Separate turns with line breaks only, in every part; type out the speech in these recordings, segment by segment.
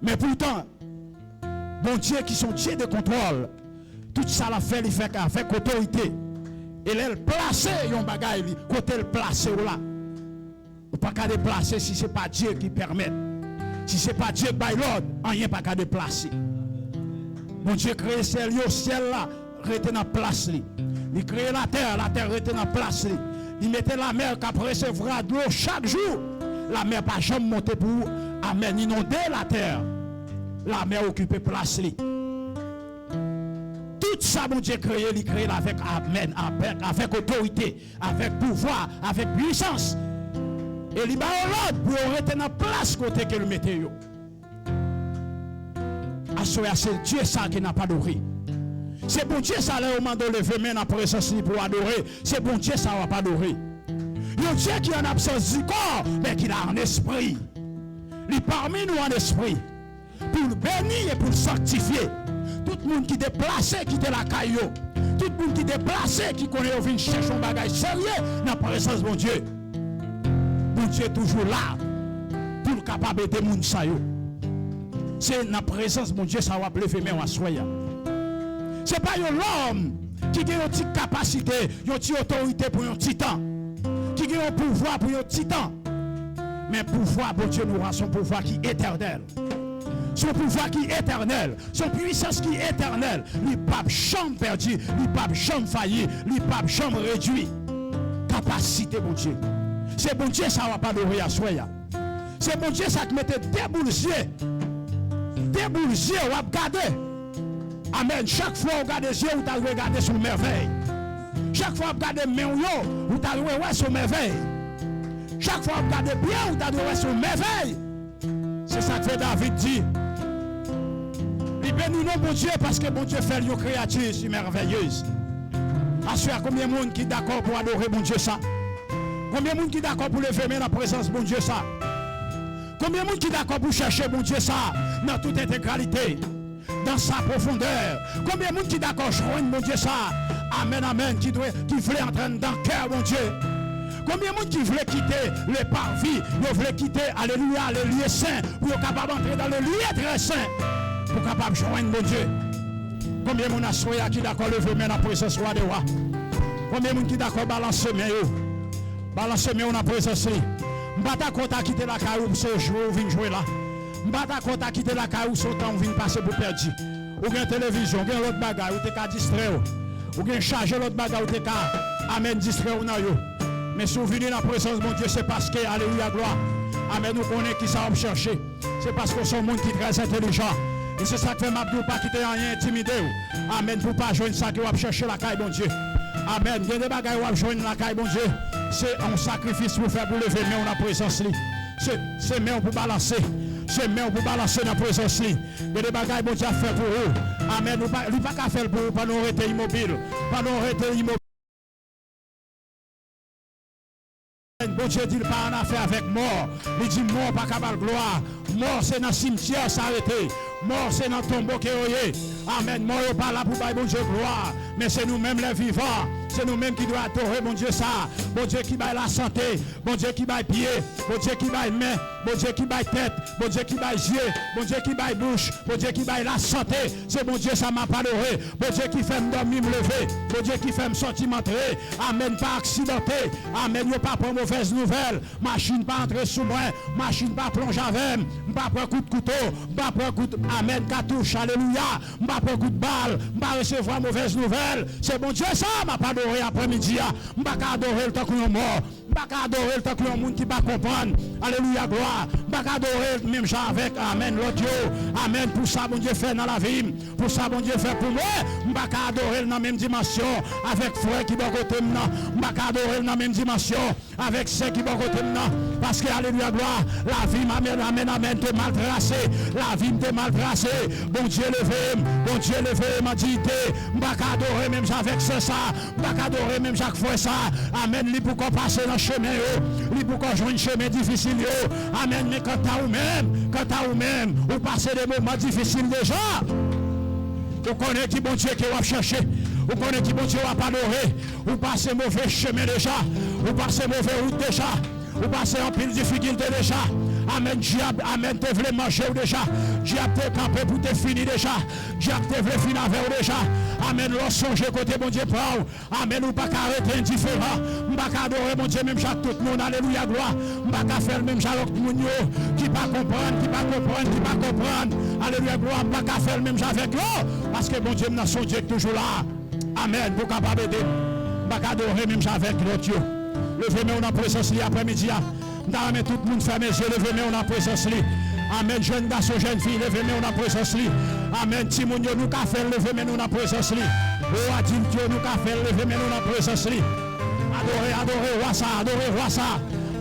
Mais pourtant, bon Dieu qui sont Dieu de contrôle, tout ça l'a fait, il fait avec autorité. Et elle place un bagage, côté le place là. Ou pas qu'à déplacer si ce n'est pas Dieu qui permet. Si ce n'est pas Dieu qui baille l'ordre, rien pas qu'à déplacer. Bon Dieu crée le ciel là, rete dans place. Il crée la terre rete dans place. Il mettait la mer qui recevoir de l'eau chaque jour. La mer pas jamais monter pour amen inonder la terre. La mer occupe place. Tout ça, mon Dieu créé, il crée avec amen, avec autorité, avec pouvoir, avec puissance. Et il va l'autre pour rester dans la place côté que le météo. C'est Dieu ça qui n'a pas adoré. C'est bon Dieu ça là au moment de lever main en présence pour adorer. C'est bon Dieu ça va pas adorer. Un Dieu qui est en absence du corps, mais qui a un esprit. Il est parmi nous en esprit. Pour le bénir et pour le sanctifier. Tout le monde qui est déplacé, qui est la caillou. Tout le monde qui est déplacé, qui connaît au vin chercher un bagage sérieux dans la présence de mon Dieu. Mon Dieu est toujours là pour le capable de monde ça yo. C'est dans la présence de mon Dieu ça va lever mais on soya. C'est pas l'homme qui a une petite capacité, une petite autorité pour un titan. Qui a un pouvoir pour un titan. Mais pouvoir pour Dieu nous rend son pouvoir qui est éternel. Son pouvoir qui est éternel, son puissance qui est éternelle, il pas jamais perdu, il pas jamais failli, il pas jamais réduit. Capacité, mon Dieu. C'est bon Dieu, ça ne va pas adorer à soi. C'est bon Dieu, ça qui mettait des boules yeux. Des boules yeux, on va regarder. Amen. Chaque fois, on regarde les yeux, on t'a regardé sur merveille. Chaque fois, on regarde les mains, on t'a regardé sur merveille. Chaque fois, on regarde bien, on t'a regardé sur merveille. C'est ça que fait David dit. Il bénit non, bon Dieu, parce que bon Dieu fait une créature merveilleuse. Assure combien de monde qui est d'accord pour adorer bon Dieu ça? Combien de monde qui est d'accord pour lever dans la présence de bon Dieu ça? Combien de monde qui est d'accord pour chercher bon Dieu ça dans toute intégralité, dans sa profondeur? Combien de monde qui est d'accord pour joindre bon Dieu ça? Amen, amen, qui voulait entrer dans le cœur, bon Dieu. Combien de monde qui voulait quitter le parvis, ils voulaient quitter, alléluia, le lieu saint, pour être capable d'entrer dans le lieu très saint, pour capable de joindre mon Dieu. Combien de monde a soya qui d'accord lever main dans la présence de roi? Combien de monde qui d'accord balancer main? Balancer main dans la présence. M'bata compte à quitter la caillou pour ce jouer ou venir jouer là. M'bata compte à quitter la caillou son temps venir passer pour perdu. Ou bien télévision, ou bien l'autre bagaille, ou t'es qu'à distraire. Ou bien charger l'autre bagaille, ou t'es qu'à amen distraire ou non yo. Mais si vous venez dans la présence de mon Dieu, c'est parce que, alléluia, gloire. Amen, nous connaissons qui ça va chercher. C'est parce que c'est un monde qui est très intelligent. Et c'est ça que fait ma pour pas quitter rien intimider. Amen, pour pas joindre ça que va chercher la caille, bon Dieu. Amen, il y a des bagages qui vont joindre la caille, bon Dieu. C'est un sacrifice pour faire pour lever, mais on a présence. C'est mais on peut balancer. C'est mais on peut balancer dans la présence. Il y a des bagages bon Dieu à faire pour eux. Amen, il n'y a pas qu'à faire pour eux, pas nous arrêter immobile. Pas nous arrêter immobile. Bon Dieu dit pas en affaire avec mort. Il dit mort pas capable gloire. Mort c'est dans le cimetière s'arrêter. Mort c'est dans le tombeau qui est. Amen. Mort n'est pas là pour bailler bon Dieu gloire. Mais c'est nous-mêmes les vivants. C'est nous-mêmes qui doivent adorer bon Dieu ça. Bon Dieu qui baille la santé. Bon Dieu qui baille pied. Bon Dieu qui baille main. Bon Dieu qui baille tête. Bon Dieu qui baille yeux. Bon Dieu qui baille bouche. Bon Dieu qui baille la santé. C'est bon Dieu ça m'a pas adoré. Bon Dieu qui fait me dormir, me lever. Bon Dieu qui fait me sortir, m'entrer. Amen. Pas accidenté. Amen. Yo pas pour mauvaise nouvelle. Machine pas entrer sous moi. Machine pas plonger avec. Pas prendre coup de couteau. Pas prendre coup de amen cartouche. Alléluia. Pas prendre coup de balle. Pas recevoir mauvaise nouvelle. C'est bon Dieu ça m'a pas adoré après-midi. Pas adorer le temps qu'on est mort. Pas adorer le temps qu'on est monde qui va comprendre. Alléluia gloire. Pas adorer même ça avec amen l'audio. Amen pour ça bon Dieu fait dans la vie. Pour ça bon Dieu fait pour moi. Pas adorer dans la même dimension avec frère qui va côté maintenant. Pas adorer dans la même dimension avec ceux qui vont côté maintenant. Parce que alléluia gloire. La vie m'amène amen te mal tracé. La vie te mal tracé. Bon Dieu levé. Bon Dieu levé m'a dit pas adorer même avec ça. Pas adorer même chaque fois ça. Amen li pour qu'on passe dans le chemin li pour qu'on joue un chemin difficile amen mais quand t'as ou même ou passer des moments difficiles déjà vous connaissez qui bon Dieu qui va chercher vous connaissez qui bon Dieu va pas adorer ou passer mauvais chemin déjà ou passer mauvais route déjà ou passer en pile difficulté déjà Amen, diable, amen, te voulais manger déjà. Diable, te campé pour te finir déjà. Diable, te voulais finir avec déjà. Amen, l'on songe côté mon Dieu prend. Amen, ou pas arrêter indifférent. M'pas adorer mon Dieu même chaque tout le monde. Alléluia, gloire. M'pas faire même chaque tout le monde qui pas comprendre, qui pas comprendre, qui pas comprendre. Alléluia, gloire. M'pas faire même avec eux. Parce que mon Dieu, n'a son Dieu toujours là. Amen, vous capable d'aider. M'pas adorer même avec l'autre. Levez-moi dans la présence l'après-midi. M'pas tout le monde ferme les yeux. Levez-moi dans la présence. Amen, jeune garçon, jeune fille, levez-moi dans la présence. Amen, Timoun, nous qu'a fait, levez-moi dans la présence. Oh, Adim, nous qu'a fait, levez-moi dans la présence. Adorez, adorez, roi ça, adorez, roi ça.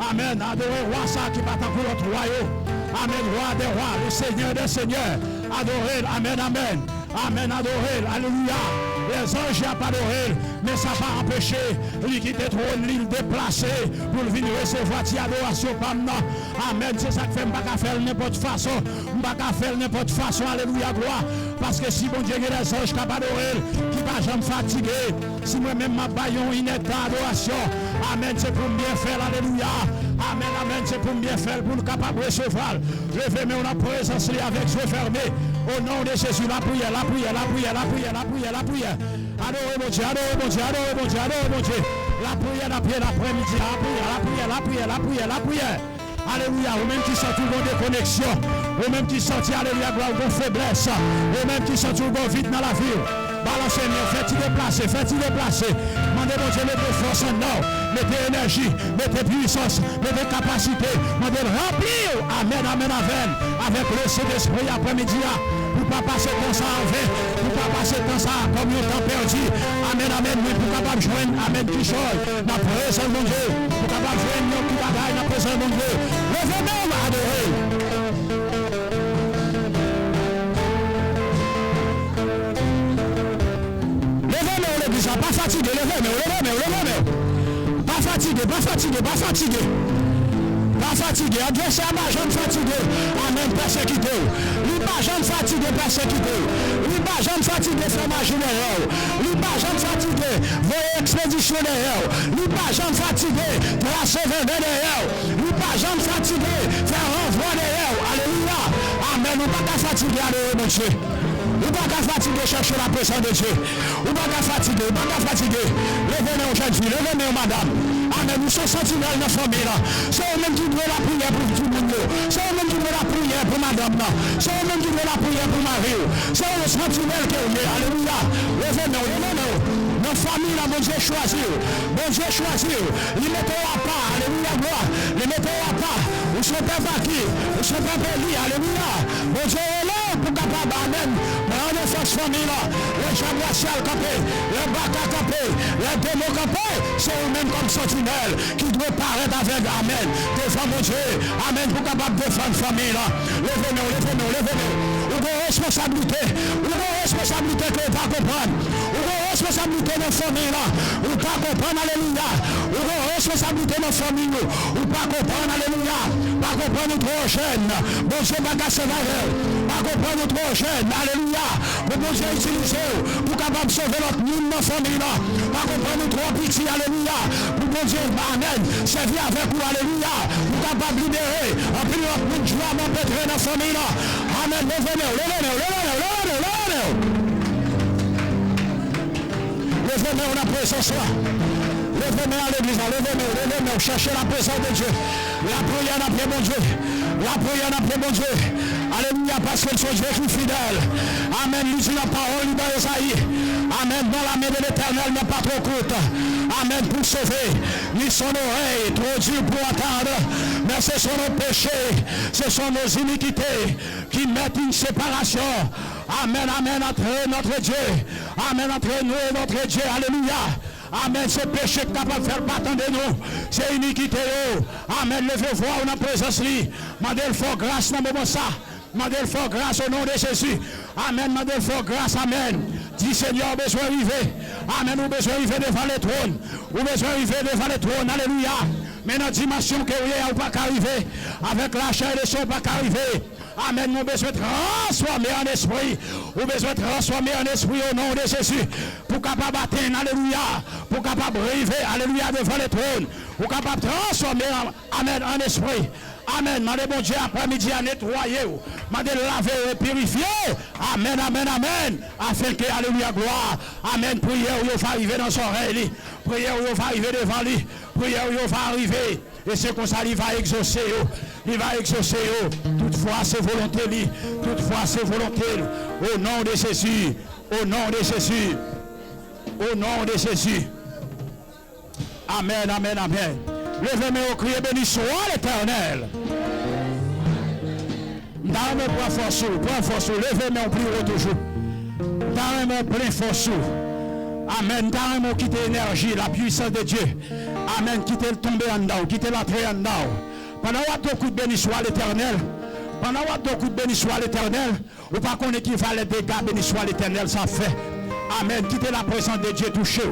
Amen, adorez, roi ça qui bat pour notre royaume. Amen, roi des rois, le Seigneur des seigneurs. Adorez, amen, amen. Amen, adorez, alléluia. Les anges n'ont pas adoré, mais ça va empêcher lui quitter trône, l'île déplacée pour venir recevoir tes adorations comme nous. Amen, c'est ça que fait, je ne peux pas faire n'importe façon. Je ne peux pas faire n'importe façon, alléluia, gloire. Parce que si bon Dieu, il y a des anges qui n'ont pas adoré, qui ne va jamais fatiguer, si moi-même ma baillon une adoration, amen, c'est pour bien faire, alléluia. Amen, amen, c'est pour bien faire, pour nous capable de recevoir. Levez-moi en présence avec les yeux fermés. Au nom de Jésus, la prière, la prière, la prière, la prière, la prière, la prière. Adorez mon Dieu, adorez mon Dieu, adorez mon Dieu, adorez mon Dieu. La prière, l'après-midi, la prière, la prière, la prière, la prière, la prière. Alléluia, ou même qui sont tout bon déconnexion, ou même qui sont, alléluia, gloire, de faiblesse, ou même qui sont tout bon vite dans la vie. Balancez-moi, faites-y déplacer, faites-y déplacer. Mandez mon Dieu, mettez force en nous, mettez énergie, mettez puissance, mettez capacité, mandez remplir. Amen, amen, amen. Avec le Saint-Esprit après-midi, pour ne pas passer dans ça en vain, pour ne pas passer dans ça comme un temps perdu. Amen, amen, mais pour capable de joindre, amen, qui chose, dans la présence de mon Dieu, pour capable de joindre nos petits bagailles dans la présence de mon Dieu. Levez-moi, on va adorer. Pas fatigué, levez-moi. Pas fatigué, pas fatigué, pas fatigué. Pas fatigué, adressez à ma jambe fatigué. Amen, persécuté. Lui pas jambe fatigué, persécuté. Lui pas jambe fatigué, femme générale. Lui pas jambe fatigué, voyez expédition derrière. Lui pas jambe fatigué, tracer derrière. Lui pas jambe fatigué, faire renvoi derrière. Alléluia. Amen, nous pas fatigué, alléluia, mon Dieu. Ou pas fatigué chercher la présence de Dieu. Ou pas fatigué, ou pas fatigué. Levez-moi aujourd'hui, levez-moi madame. Amen, nous sommes sentinelles dans la famille là. C'est eux-mêmes qui doivent la prière pour tout le monde. C'est eux-mêmes qui doivent la prière pour madame là. C'est eux-mêmes qui doivent la prière pour Marie. C'est eux les sentinelles qui ont. Alléluia. Levez-moi, levez-moi. Dans la famille là, mon Dieu choisit. Mon Dieu choisit. Les mettez à part. Alléluia, gloire. Les mettez à part. Vous ne sont pas vaqués. Vous ne sont pas bénis. Alléluia. Mon Dieu est là pour capable. Amen. Dans les forces familles là, les gens raciales campés, les bacas campés, les démons campés, c'est eux-mêmes comme sentinelles qui doivent paraître avec Amen. Devant mon Dieu. Amen. Pour capable défendre la famille là. Levez-nous, levez-nous, levez-nous. Ou une responsabilité. Ou une responsabilité que vous ne pas comprendre. Ou une responsabilité dans la famille là. Ou pas comprendre, alléluia. Ou une responsabilité dans la famille. Ou pas comprendre, alléluia. Pas comprendre trop jeune. Bon Dieu, bagage valeur. Pas comprendre trop jeune. Alléluia. Pour bon Dieu utiliser. Pour capable sauver notre monde dans la famille là. Pas comprendre trop petit. Alléluia. Pour bon Dieu, amen. Servir avec vous, alléluia. Pour capable libérer. En plus, notre monde joie m'empêtrer dans la famille là. Amen. Levez-nous, levez-nous, levez-nous, levez-nous, levez-nous. Levez-nous dans la présence là. Levez-nous à l'église, levez-nous, levez-nous, cherchez la présence de Dieu. La prière d'après mon Dieu. La prière d'après mon Dieu. Alléluia, parce que c'est Dieu qui est fidèle. Amen, lui dit la parole dans Esaïe. Amen, dans la main de l'Éternel n'est pas trop courte. Amen, pour sauver. Ni son oreille, trop dur pour attendre. Mais ce sont nos péchés, ce sont nos iniquités qui mettent une séparation. Amen, amen, entre notre Dieu. Amen, entre nous et notre Dieu. Alléluia. Amen, c'est péché capable de faire battre de nous. C'est iniquité. Amen, levez-vous en la présence. Mandez le fort grâce dans le moment ça. Mandez le fort grâce au nom de Jésus. Amen, mandez le fort grâce. Amen. Dis Seigneur, besoin d'arriver. Amen, nous besoin d'arriver devant le trône. Nous besoin d'arriver devant le trône. Alléluia. Mais dans la dimension que vous n'avez pas arriver. Avec la chair et le sang, pas arriver. Amen, nous besoin de transformer en esprit. Nous besoin de transformer en esprit au nom de Jésus. Pour capable atteindre, alléluia. Pour capable arriver, alléluia, devant le trône. Pour capable transformer, amen, en esprit. Amen. Mandez bon Dieu après-midi à nettoyer. Mandez laver et purifier. Amen, amen, amen. Afin que, alléluia, gloire. Amen. Prière où il va arriver dans son oreille. Prière où il va arriver devant lui. Prière où il va arriver. Et c'est comme ça qu'il va exaucer. Il va exaucer. Toutefois, c'est volonté lui. Toutefois, c'est volonté. Au nom de Jésus. Au nom de Jésus. Au nom de Jésus. Amen, amen, amen. Levez-moi au crier, béni soit l'Éternel. Dame prends force, levez-moi au prier toujours. Dame plein force. Amen, dame quitter l'énergie, la puissance de Dieu. Amen, quitter le tomber en dedans, quitter l'entrée en dedans. Pendant que coup de béni soit l'Éternel. Pendant que coup de béni soit l'Éternel. Ou pas qu'on est qui va les dégâts, béni soit l'Éternel, ça fait. Amen, quitter la présence de Dieu touché.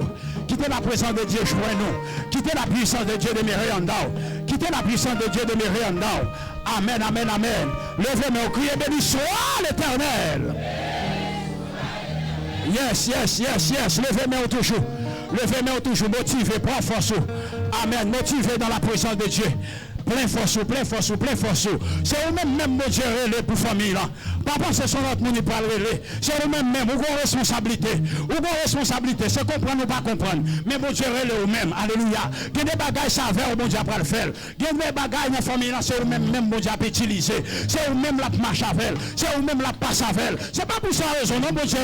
Quittez la présence de Dieu, joignez-nous. Quittez la puissance de Dieu de mes en dedans. Quittez la puissance de Dieu de mes en dedans. Amen, amen, amen. Levez-moi, criez, béni soit l'Éternel. Yes, yes, yes, yes. Levez-moi toujours. Levez-moi toujours. Motivez, prends force. Amen. Motivez dans la présence de Dieu. Plein force, plein force, plein force. C'est eux-mêmes, même, Dieu, pour la famille. Papa, c'est son autre monde qui parle. C'est eux-mêmes, même, ou une responsabilité. Ou une responsabilité. C'est comprendre ou pas comprendre. Mais bon Dieu, eux-mêmes. Alléluia. Il y a des bagages saveurs, bon Dieu, après le faire. Il y a des bagages dans la famille, c'est eux-mêmes, même, bon Dieu, à utiliser. C'est eux-mêmes, la marche avec. C'est eux-mêmes, la passe avec. C'est pas pour ça raison, non, bon Dieu,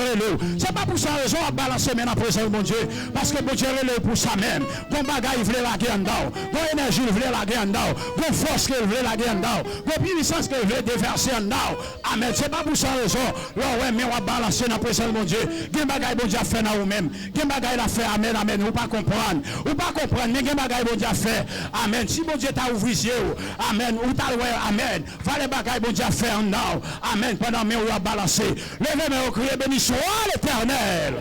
c'est pas pour ça raison à balancer maintenant après ça, bon Dieu. Parce que bon Dieu, pour ça même. Bon bagage, il voulait la guerre en dedans. Bon énergie, il voulait la guerre en dedans. Bon force qu'il veut la guerre en dedans. Bon puissance qu'il veut déverser en dedans. Amen. C'est pas pour ça raison. Là, ouais, mais on va balancer dans la présence de mon Dieu. Gen bagay bon Dieu a fait dans vous-même. Gen bagay la fait. Amen, amen. Ou pas comprendre. Ou pas comprendre. Mais gen bagay bon Dieu a fait. Amen. Si bon Dieu t'a ouvert les yeux. Amen. Ou t'as ouais, amen. Va les bagay bon Dieu a fait en dedans. Amen. Pendant que on va balancer. Levez-moi au crier, béni soit l'Éternel.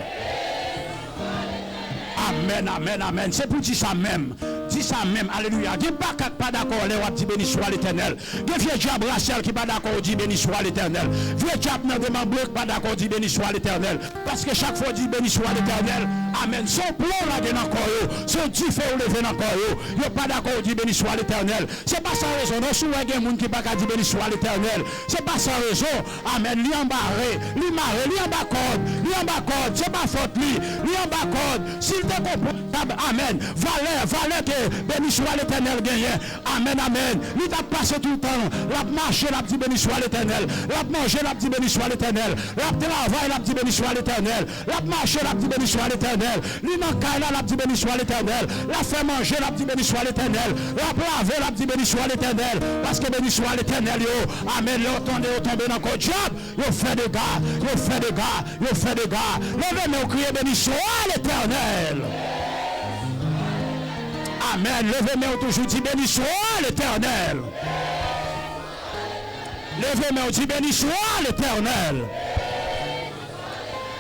Amen, amen, amen. C'est pour dire ça même. Dis ça même. Alléluia. Il n'y a pas d'accord. Les dit béni soit l'Éternel. Il y a vieux diable Rachel qui pas d'accord. Dit béni soit l'Éternel. Vieux diable dans demande bloc pas d'accord. Dit béni soit l'Éternel. Parce que chaque fois dit béni soit l'Éternel. Amen. Son plomb là gagne encore. Son Dieu fait ou lever encore. Il n'y a pas d'accord. Dit béni soit l'Éternel. C'est pas sans raison. Non, souvent il y a des gens qui pas dit béni soit l'Éternel. C'est pas sans raison. Amen. Lui embarré. Lui marré. Lui en bas code. Lui en bas code. C'est pas faute lui. Lui en bas code. S'il te comprend. Amen. Valeur que béni soit l'Éternel gagné. Amen, amen. Il t'a passé tout le temps. L'a marché, l'a dit béni soit l'Éternel. L'a mangé, l'a dit béni soit l'Éternel. L'a travaillé, l'a dit béni soit l'Éternel. L'a marché, l'a dit béni soit l'Éternel. Lui dans caille, l'a dit béni soit l'Éternel. L'a fait manger, l'a dit béni soit l'Éternel. L'a lavé, l'a dit béni soit l'Éternel. Parce que béni soit l'Éternel, yo. Amen. Yo tombé dans le diable. Yo fait des gars. Yo fait des gars. Yo fait des gars. Levez-moi au crier béni soit l'Éternel. Amen. Levez-moi toujours dit béni soit l'Éternel. Levez-moi dit béni soit l'Éternel.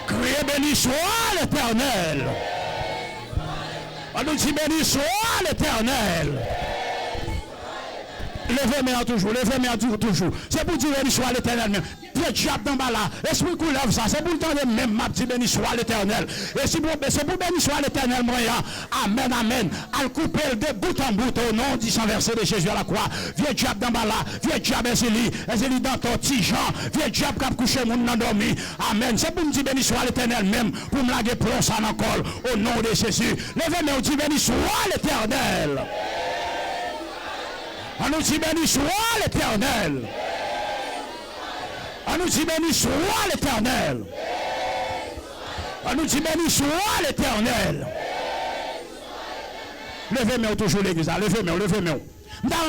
Criez béni soit l'Éternel. On nous dit béni soit l'Éternel. Levez-moi toujours. C'est pour dire béni soit l'Éternel même. Dieu diable dans bas là. Esprit qui lève ça. C'est pour le temps de même m'a dit béni soit l'Éternel. Et c'est pour béni soit l'Éternel moyen. Amen, amen. Al couper de bout en bout au nom du sang versé de Jésus à la croix. Vieux diable dans bas là. Vieux diable Ezeli dans ton petit Jean. Vieux diable qui a couché mon nan dormi. Amen. C'est pour me dire béni soit l'Éternel même. Pour me laguer plomb ça encore. Au nom de Jésus. Levez-moi, dit béni soit l'Éternel. On nous dit béni soit l'Éternel. On nous dit béni soit l'Éternel. On nous dit béni soit l'Éternel. Levez-moi toujours l'église. Levez-moi.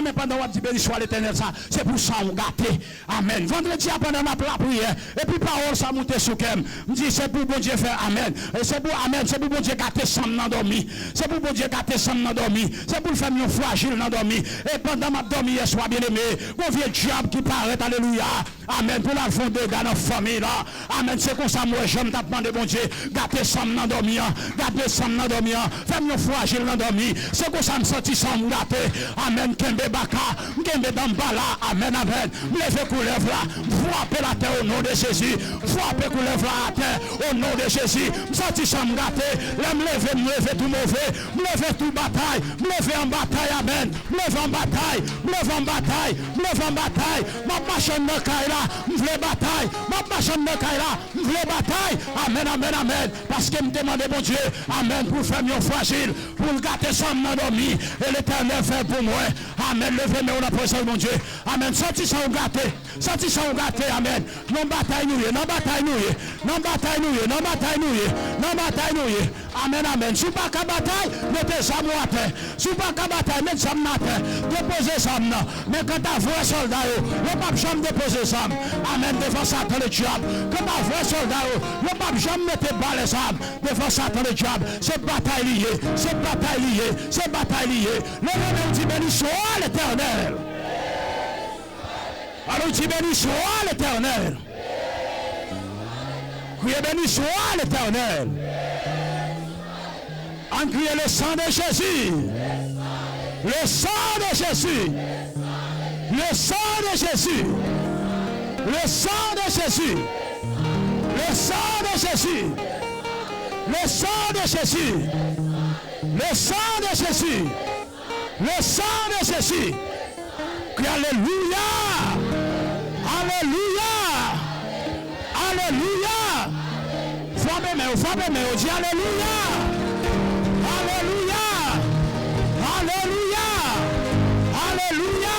Mais pendant que béni soit l'Éternel, ça, c'est pour ça on gâté. Amen. Vendredi, pendant ma prière, et puis parole, ça monte sous kem. Je dis, c'est pour bon Dieu faire Amen. C'est pour Amen. C'est pour bon Dieu gâter Sam dans dormi. C'est pour bon Dieu gâter Sam dans dormi. C'est pour faire une fragile dans dormi. Et pendant ma dormi, hier soir, bien aimé, mon vieux diable qui paraît, alléluia. Amen. Pour la fond de gars dans la famille là. Amen. C'est comme ça, moi, j'aime t'apprendre bon Dieu. Gâter Sam dans dormi. Gâter Sam dans dormi. Faire une fragile dans dormi. C'est comme ça, me sentis Sam gâté. Amen. m'kembe baka, m'kembe d'ambala, amen, amen. M'leve couleuvre là, frapper la terre au nom de Jésus, frapper couleuvre là à terre au nom de Jésus. M'senti ça m'gâté, là m'leve tout mauvais, m'leve tout bataille, m'leve en bataille, amen. M'leve en bataille, m'leve en bataille, m'leve en bataille. Ma machine de kaila, m'vle bataille, ma machine de kaila, m'vle bataille, amen, amen, amen. Parce que me demande bon Dieu, amen, pour faire mieux fragile, pour le gâter sans m'endormir, et l'éternel fait pour moi, amen, levez-moi au présence de mon Dieu, amen, sorti sans gâter, amen, non bataille nous, non bataille nous, non bataille nous, non bataille nous, non bataille nous, amen, amen, sous pas qu'à bataille, mettez ça à terre, sous pas qu'à bataille, mettez ça à terre, déposez ça, mais quand t'as vrai soldat, le pape jamais déposer ça, amen, devant ça dans le diable, quand t'as vrai soldat, le pape jamais mettre balle ça, devant ça dans le diable, c'est bataille liée, c'est bataille liée, c'est bataille liée, le nom dit béni soit l'Éternel. Alors dit béni soit l'Éternel. Criez béni soit l'Éternel. En criant le sang de Jésus. Le sang de Jésus. Le sang de Jésus. Le sang de Jésus. Le sang de Jésus. Le sang de Jésus. Le sang de Jésus. Le sang de Jésus. Alléluia. Alléluia. Alléluia. Frappez-moi, dis Alléluia. Alléluia. Alléluia. Alléluia.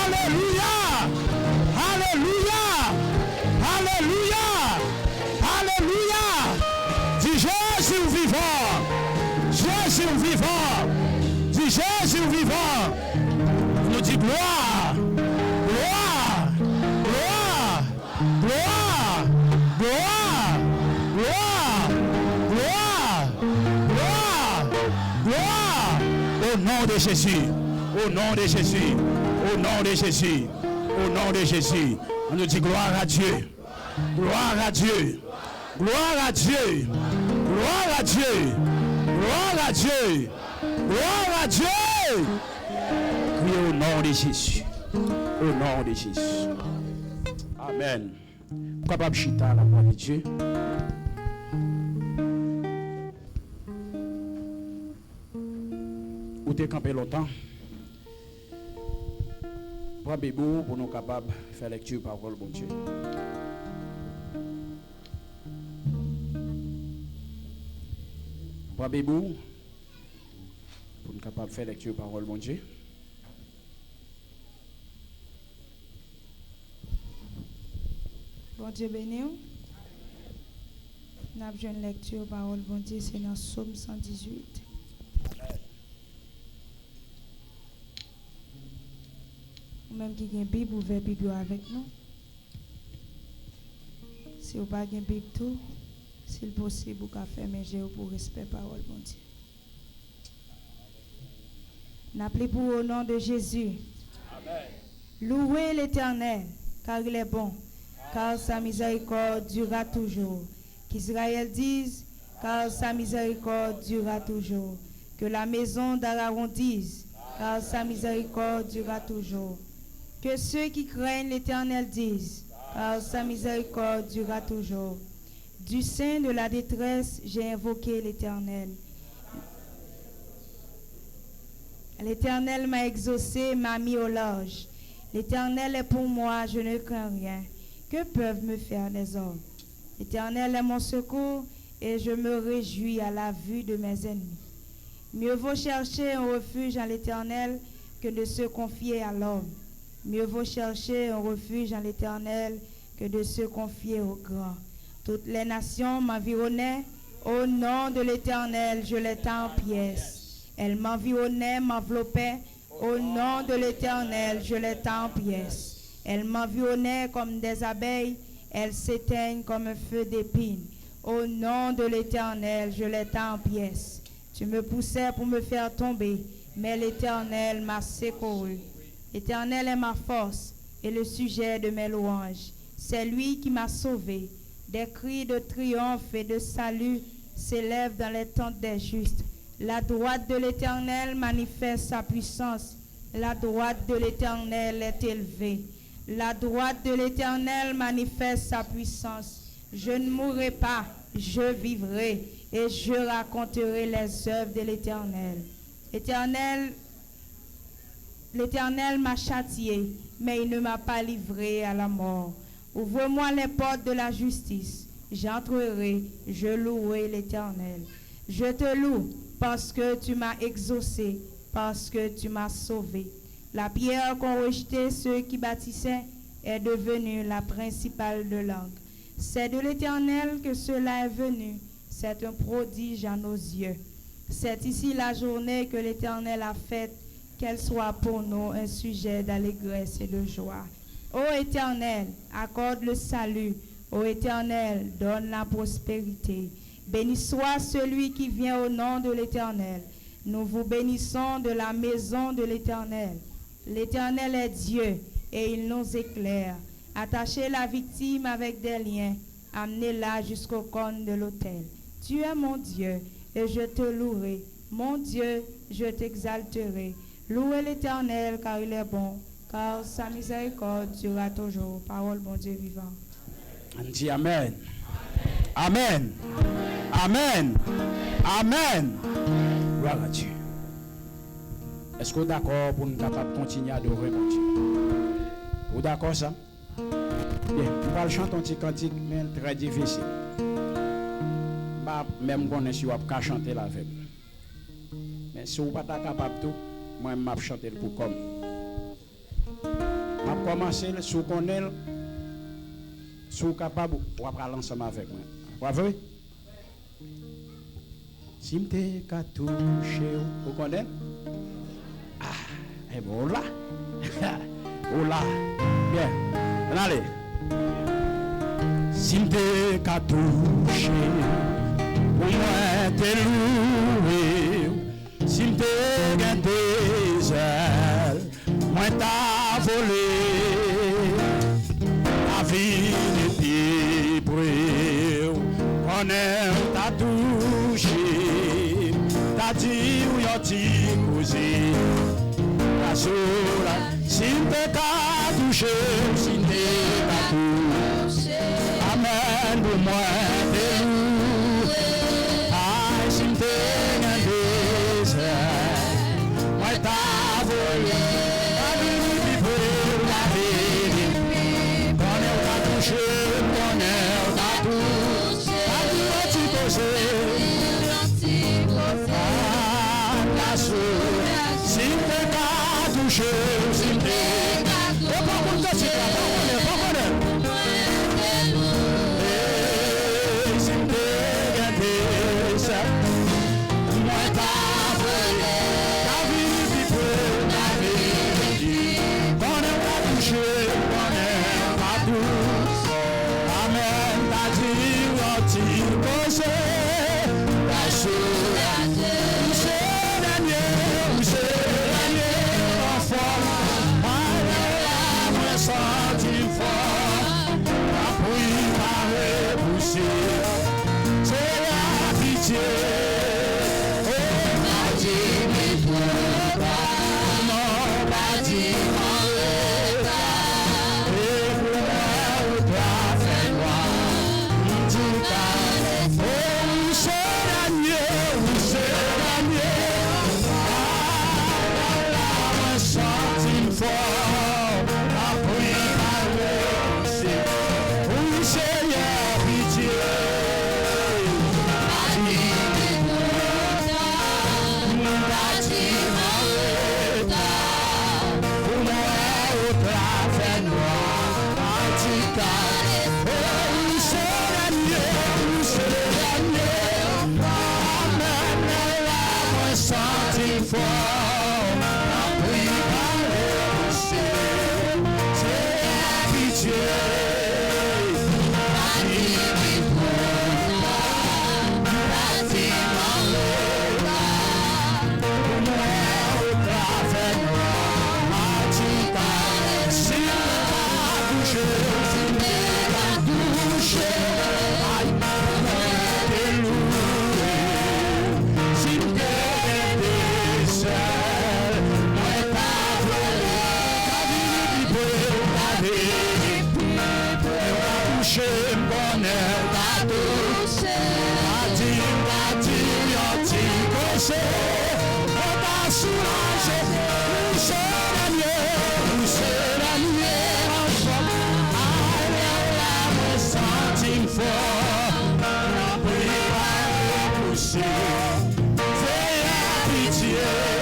Alléluia. Alléluia. Alléluia. Alléluia. Dis Jésus vivant. Jésus vivant. Dis Jésus vivant. Nous dit gloire. Gloire. Gloire. Gloire. Gloire. Gloire. Gloire. Gloire. Gloire. Au nom de Jésus. Au nom de Jésus. Au nom de Jésus. Au nom de Jésus. On nous dit gloire à Dieu. Gloire à Dieu. Gloire à Dieu. Gloire à Dieu. Gloire à Dieu. Gloire à Dieu. Criez au nom de Jésus. Au nom de Jésus. Amen. Capable chita la gloire de Dieu. Ou t'es campé longtemps. Prends bébou pour nous capables de faire lecture parole bon Dieu. Prends bébou pour nous capables de faire lecture parole bon Dieu.
Bon Dieu béni. Nous avons une lecture parole bon Dieu, c'est dans Psaume 118. Même qui a une Bible, ouvert Bible avec nous. Si vous n'avez pas une Bible tout, s'il est possible, vous pouvez faire mes jeux pour respect parole bon Dieu. N'appelez pour au nom de Jésus. Amen. Louez l'Éternel, car il est bon, car sa miséricorde durera toujours. Qu'Israël dise, car sa miséricorde durera toujours. Que la maison d'Aaron dise, car sa miséricorde durera toujours. Que ceux qui craignent l'Éternel disent, car sa miséricorde durera toujours. Du sein de la détresse, j'ai invoqué l'Éternel. L'Éternel m'a exaucé, m'a mis au large. L'Éternel est pour moi, je ne crains rien. Que peuvent me faire les hommes? L'Éternel est mon secours et je me réjouis à la vue de mes ennemis. Mieux vaut chercher un refuge en l'Éternel que de se confier à l'homme. Mieux vaut chercher un refuge en l'Éternel que de se confier au grand. Toutes les nations m'environnaient. Au nom de l'Éternel, je les tends en pièces. Elles m'environnaient, m'enveloppaient. Au nom de l'Éternel, je les tends en pièces. Elles m'environnaient comme des abeilles. Elles s'éteignent comme un feu d'épines. Au nom de l'Éternel, je les tends en pièces. Tu me poussais pour me faire tomber, mais l'Éternel m'a secouru. L'Éternel est ma force et le sujet de mes louanges. C'est lui qui m'a sauvé. Des cris de triomphe et de salut s'élèvent dans les tentes des justes. La droite de l'Éternel manifeste sa puissance. La droite de l'Éternel est élevée. La droite de l'Éternel manifeste sa puissance. Je ne mourrai pas, je vivrai et je raconterai les œuvres de l'Éternel. L'Éternel m'a châtié, mais il ne m'a pas livré à la mort. Ouvre-moi les portes de la justice. J'entrerai, je louerai l'Éternel. Je te loue parce que tu m'as exaucé, parce que tu m'as sauvé. La pierre qu'ont rejetée ceux qui bâtissaient est devenue la principale de langue. C'est de l'Éternel que cela est venu. C'est un prodige à nos yeux. C'est ici la journée que l'Éternel a faite, qu'elle soit pour nous un sujet d'allégresse et de joie. Ô Éternel, accorde le salut. Ô Éternel, donne la prospérité. Béni soit celui qui vient au nom de l'Éternel. Nous vous bénissons de la maison de l'Éternel. L'Éternel est Dieu et il nous éclaire. Attachez la victime avec des liens. Amenez-la jusqu'au cône de l'autel. Tu es mon Dieu et je te louerai. Mon Dieu, je t'exalterai. Louez l'Éternel car il est bon, car sa miséricorde durera toujours. Parole bon Dieu vivant.
On dit Amen. Amen. Amen. Amen. Gloire à Dieu. Est-ce que vous êtes d'accord pour nous capables de continuer à adorer mon Dieu? Vous êtes d'accord ça? Bien, on va chanter un petit cantique, mais très difficile. Même si on est capable de chanter la avec. Mais si vous n'êtes pas capable de tout, moi je vais chanter pour comme. Je vais commencer, si vous connaissez, si vous êtes capable, vous allez ensemble avec moi. Vous voyez? Si je t'ai touché, vous connaissez? Ah, et bon là. Oh là. Bien. Allez. Si je t'ai touché, pour moi t'es loué. Si je t'ai gardé des ailes, moi t'as volé. La vie de tes brûles, on t'a touché. T'as dit où y'a t'y causé. La sola, si t'as touché, si t'as touché. Amen, pour moi t'es loué. Ah, si t'es gardé, moi t'as volé. La vie de tes brûles, la vie. On t'a touché, on t'a touché. T'as dit où t'y causé. La sola, si t'as touché, si t'as touché. Et pas pour toi, si t'as pas si t'es gardé, ça. Moi t'as volé. La vie du peuple, la vie. On t'a touché, on t'a touché. Amen, t'as dit où t'y causé. La sola, oh touché, bonheur t'a touché. Bati, yon ti coché. On t'a soulagé, touché la nuit, ensemble. Allez, là, mon sentiment fort. Préparé, poussé. Fais la pitié.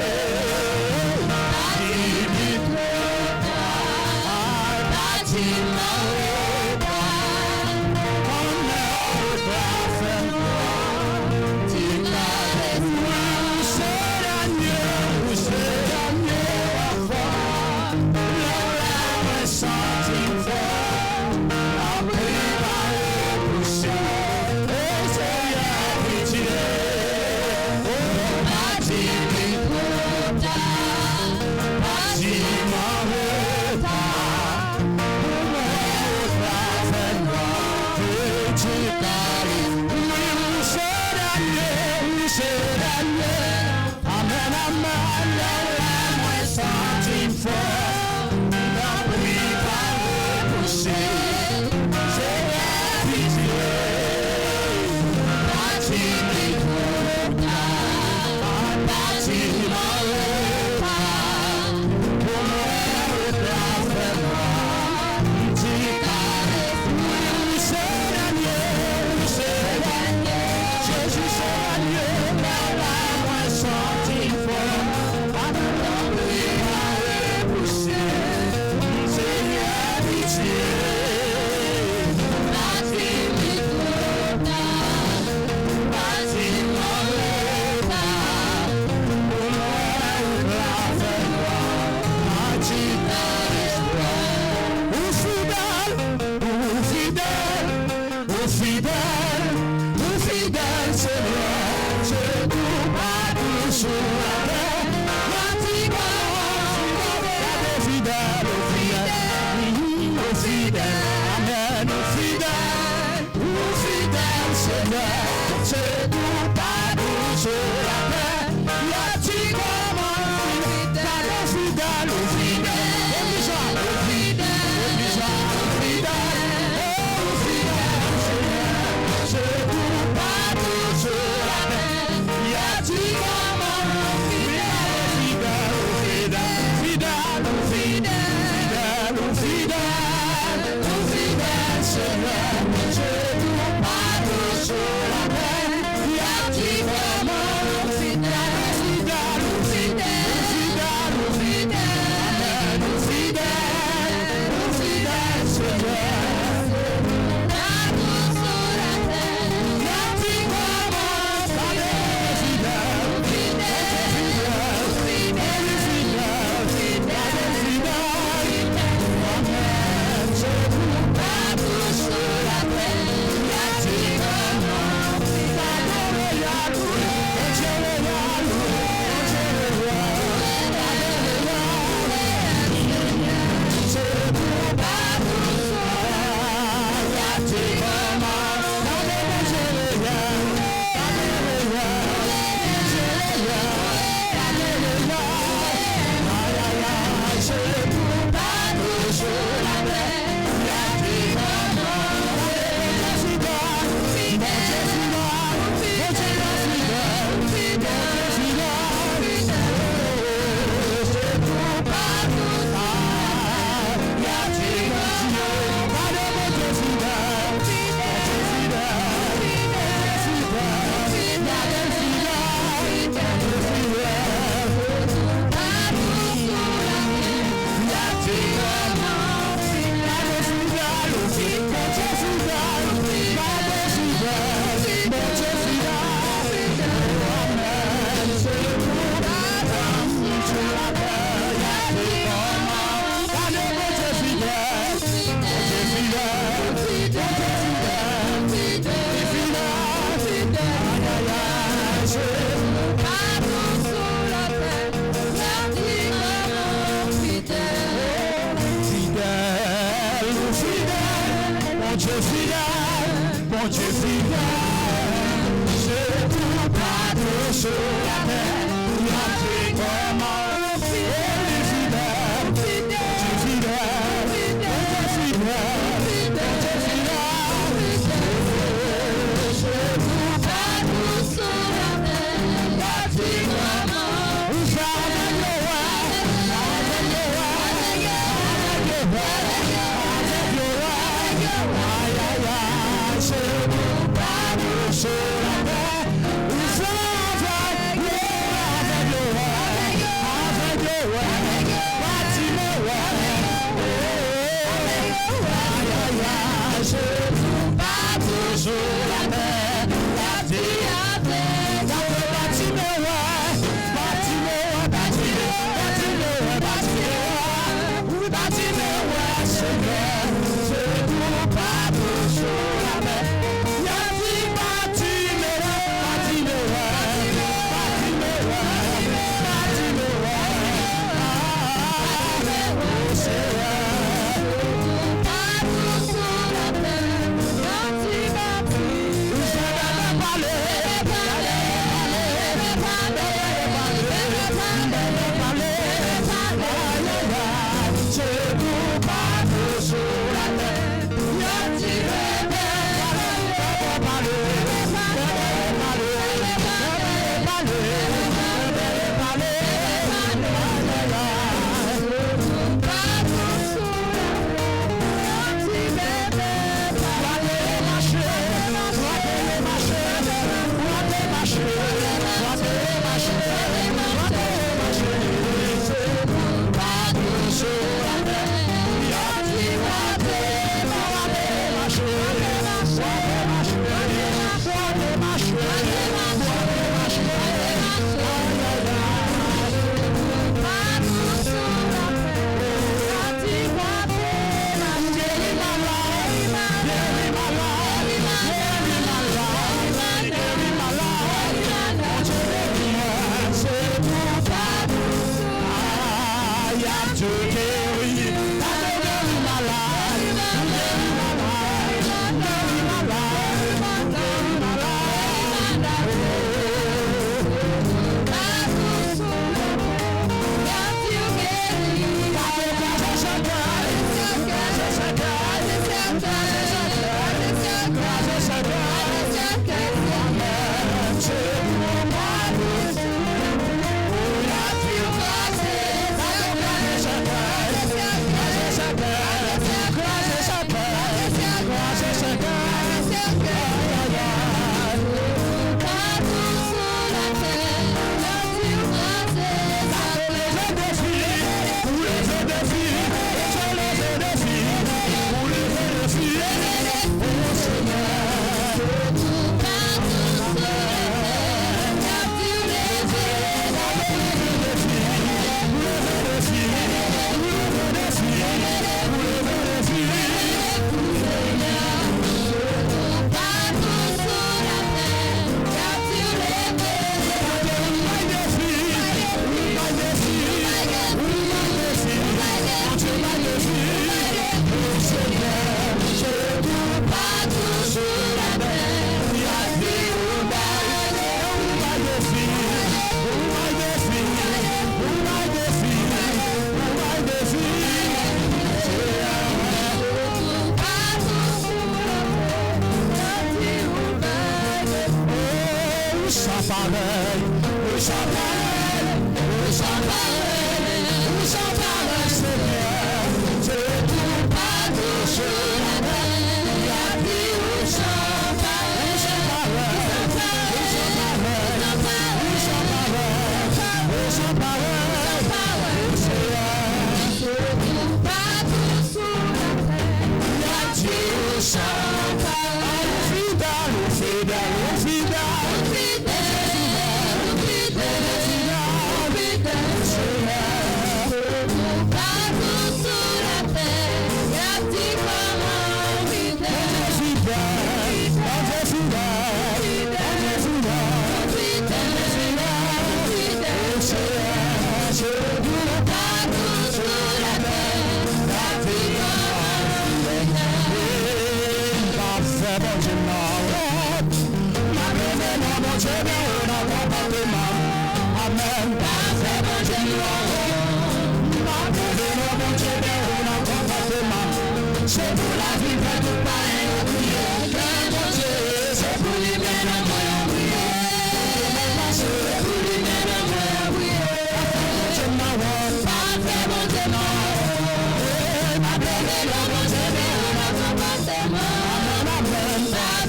Amen.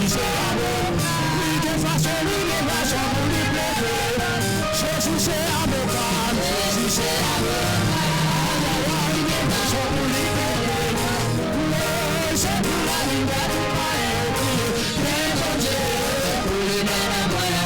Jésus c'est amour. Lui de façon, pour lui plaire. Jésus c'est avocat, Jésus c'est amour. Lui de façon pour lui plaire. C'est pour la liberté, mais bon Dieu, pour lui mettre à moyen.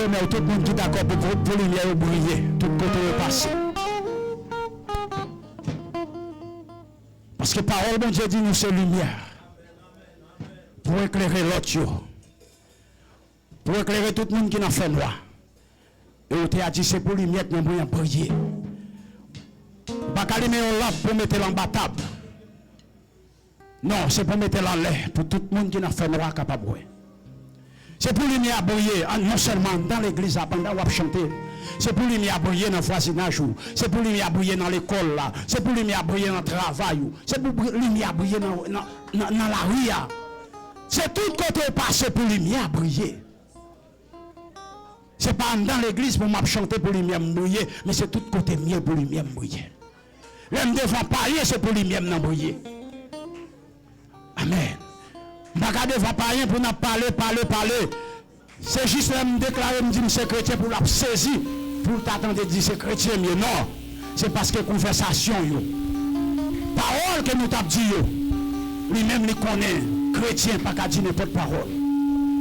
Mais tout le monde qui est d'accord pour lumière briller, tout côté est passé. Parce que parole, bon Dieu dit nous c'est lumière. Pour éclairer l'autre. Pour éclairer tout le monde qui n'a fait noir. Et on t'a dit c'est pour lumière que nous voulons briller. Pas qu'à allumer une lampe pour mettre en bas table. Non, c'est pour mettre en l'air pour tout le monde qui n'a fait noir capable de briller. C'est pour lumière briller, non seulement dans l'église, pendant qu'on chanter. C'est pour lumière briller dans le voisinage. C'est pour lumière briller dans l'école. C'est pour lumière briller dans le travail. C'est pour lumière briller dans la rue. C'est tout côté passé pour lumière briller. C'est pas dans l'église pour m'a chanter pour lumière briller, mais c'est tout côté mieux pour lumière briller. L'homme devant parler, c'est pour lumière briller. Amen. Je ne vais pas parler pour nous parler. C'est juste là me déclarer, me dire que c'est chrétien pour la saisir, pour t'attendre de dire c'est chrétien, mais non. C'est parce que conversation, parole que nous t'avons dit, lui-même il connaît. Chrétien pas qu'à dire n'importe parole.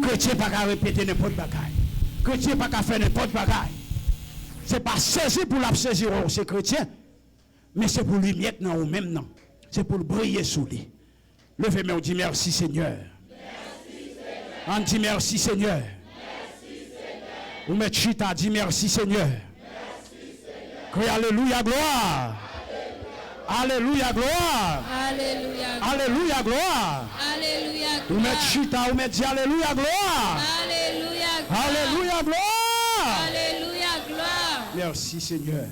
Chrétien pas qu'à répéter n'importe bagaille. Chrétien pas qu'à faire n'importe bagaille. C'est pas saisir pour la saisir, c'est chrétien. Mais c'est pour lui mettre dans ou même non. C'est pour briller sous lui. Levez-moi, on dit merci Seigneur. Merci Seigneur. On dit merci Seigneur. Merci Seigneur. Vous mettez chita, dit merci Seigneur. Merci Seigneur. Crie alléluia gloire. Alléluia gloire. Alléluia. Alléluia gloire. Alléluia gloire. Vous mettez chita, vous mettez alléluia gloire. Alléluia gloire. Alléluia gloire. Alléluia gloire. Merci Seigneur.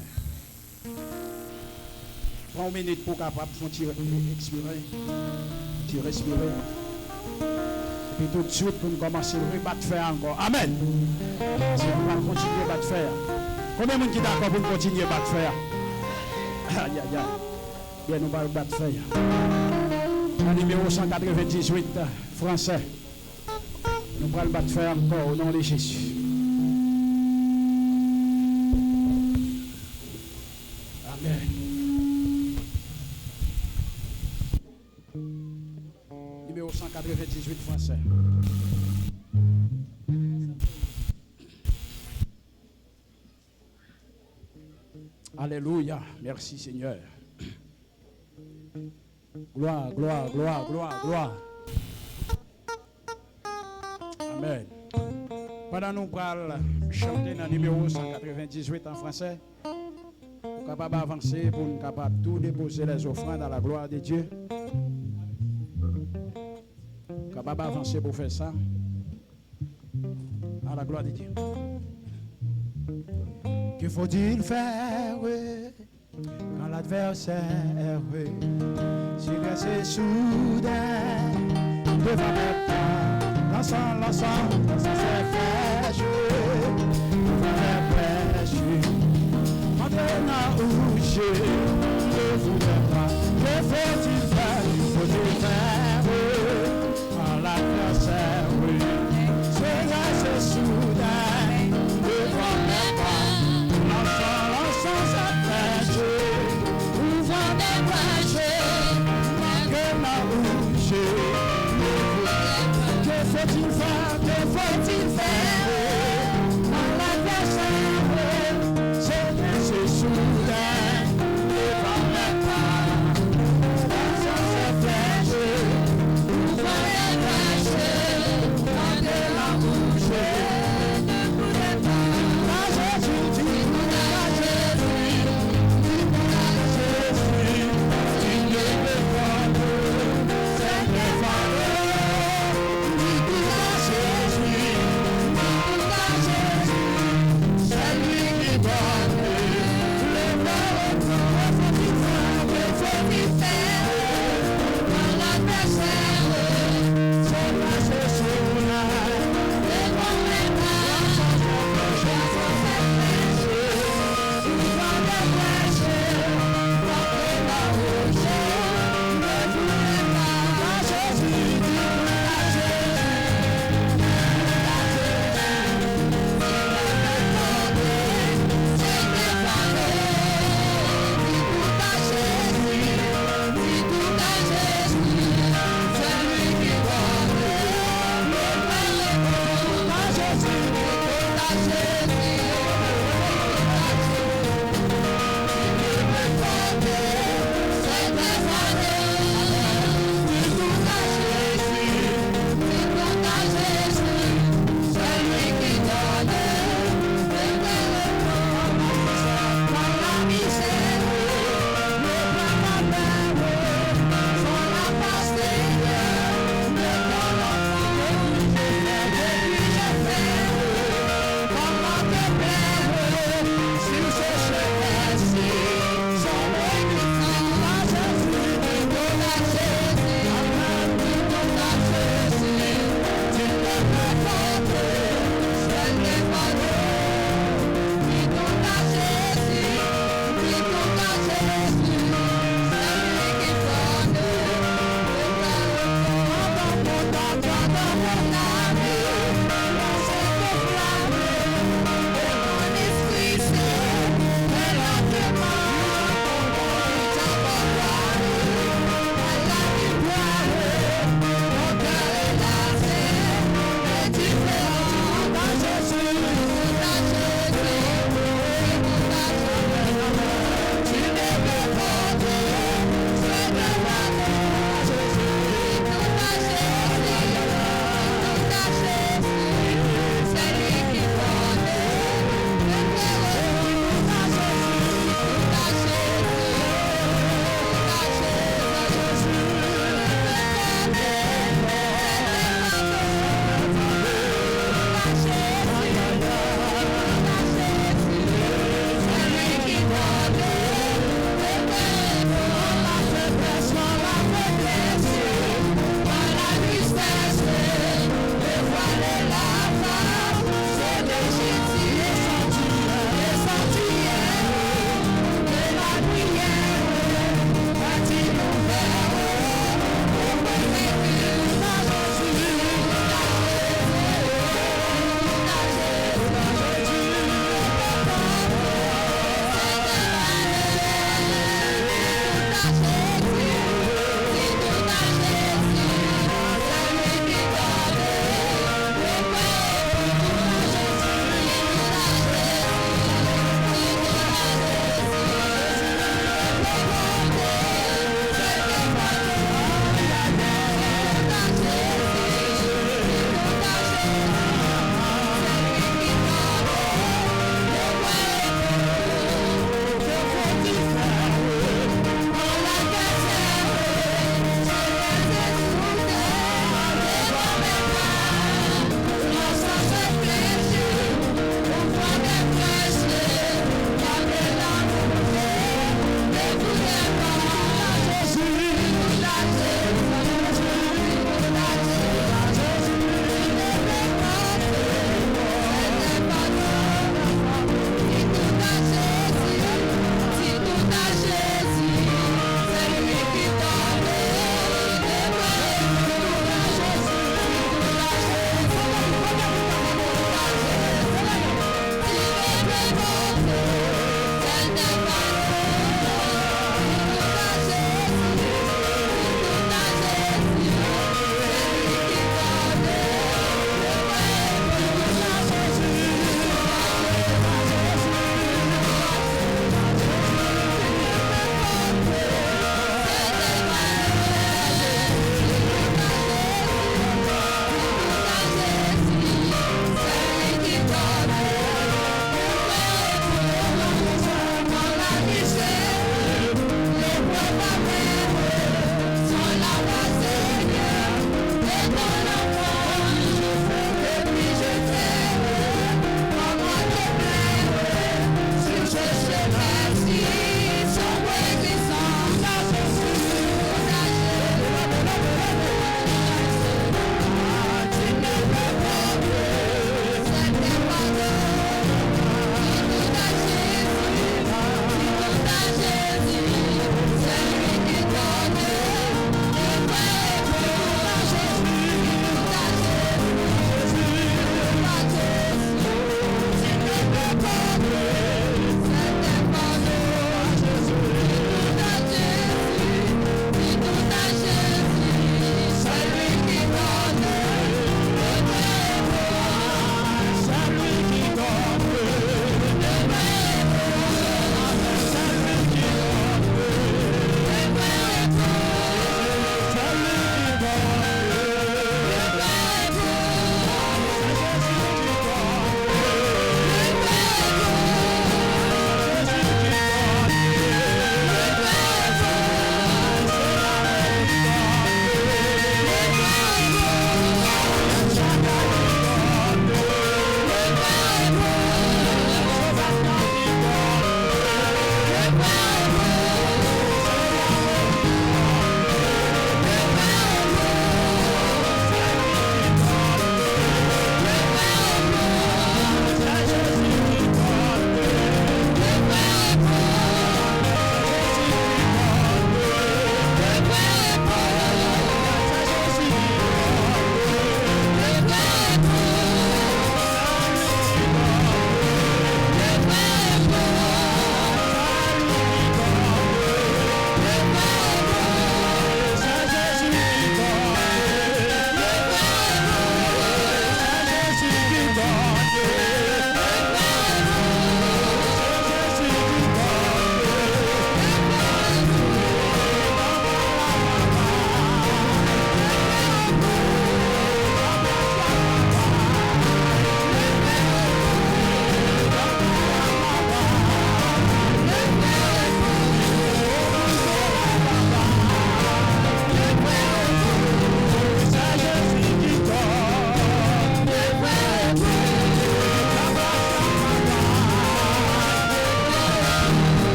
Prends une minute pour capable de expirer. Tu respirer. Et puis tout de suite pour nous commencer à battre faire encore. Amen. Si nous allons continuer à battre faire. Combien de gens qui d'accord pour continuer à battre faire? Aïe aïe aïe. Bien nous allons battre faire. Le numéro 198 français. Nous allons battre faire encore au nom de Jésus. Amen. Numéro 198 français. Alléluia. Merci Seigneur. Gloire, gloire, gloire, gloire, gloire. Amen. Pendant nous allons chanter dans le numéro 198 en français, pour capable avancer, pour nous capable tout déposer les offrandes à la gloire de Dieu. Capable avancer pour faire ça à la gloire de Dieu. Que faut-il faire quand l'adversaire s'est glacé soudain devant mes pas? L'ensemble, ça s'est fait jouer devant mes prêches. Maintenant où je ne voudrais pas. Que faut-il faire? Faut-il faire quand l'adversaire s'est glacé soudain devant mes pas? L'ensemble, ça fait jouer devant mes prêches. Maintenant où je faut-il faire? Que faut-il faire? Quand l'adversaire s'est glacé soudain devant mes pas. Ça s'est fait jouer devant mes prêches. Quand de la bouche ne voulait pas. La Jésus dit, la Jésus, il ne peut pas c'est le fardeau.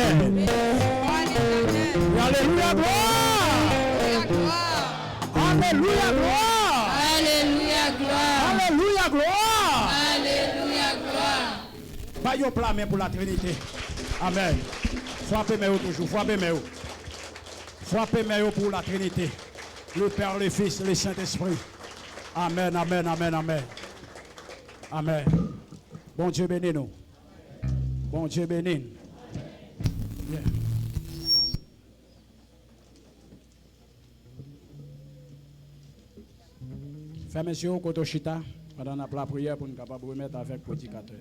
Amen. Alléluia, gloire. Alléluia, gloire.
Alléluia, gloire.
Alléluia, gloire.
Alléluia, gloire.
Pas yon plat mais pour la Trinité. Amen. Frappez mes toujours, frappez mes Frappez mes pour la Trinité. Le Père, le Fils, le Saint-Esprit. Amen, amen, amen, amen. Amen. Bon Dieu bénis nous. Bon Dieu bénis. Yeah. Fermez les yeux, Kotoshita, pendant la prière pour nous capables de remettre avec le prédicateur.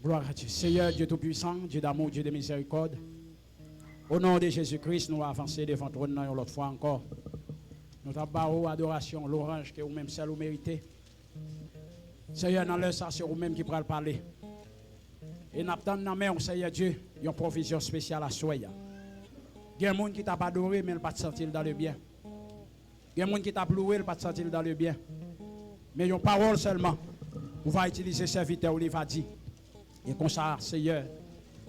Gloire à Dieu. Seigneur, Dieu Tout-Puissant, Dieu d'amour, Dieu de miséricorde. Au nom de Jésus-Christ, nous avançons devant ton nom l'autre fois encore. Nous t'avons adoration, l'orange que vous-même seul vous méritez. Seigneur, dans l'heure, ça c'est vous-même qui pourra parler. Et nous attendons dans main, Seigneur Dieu, une provision spéciale à soi. Il y a des gens qui t'a pas adoré, mais ils ne pas sentir dans le bien. Il y a des gens qui t'a loué, ils ne pas sentir dans le bien. Mais une parole seulement, vous va utiliser serviteur, il va dire. Et comme ça, Seigneur,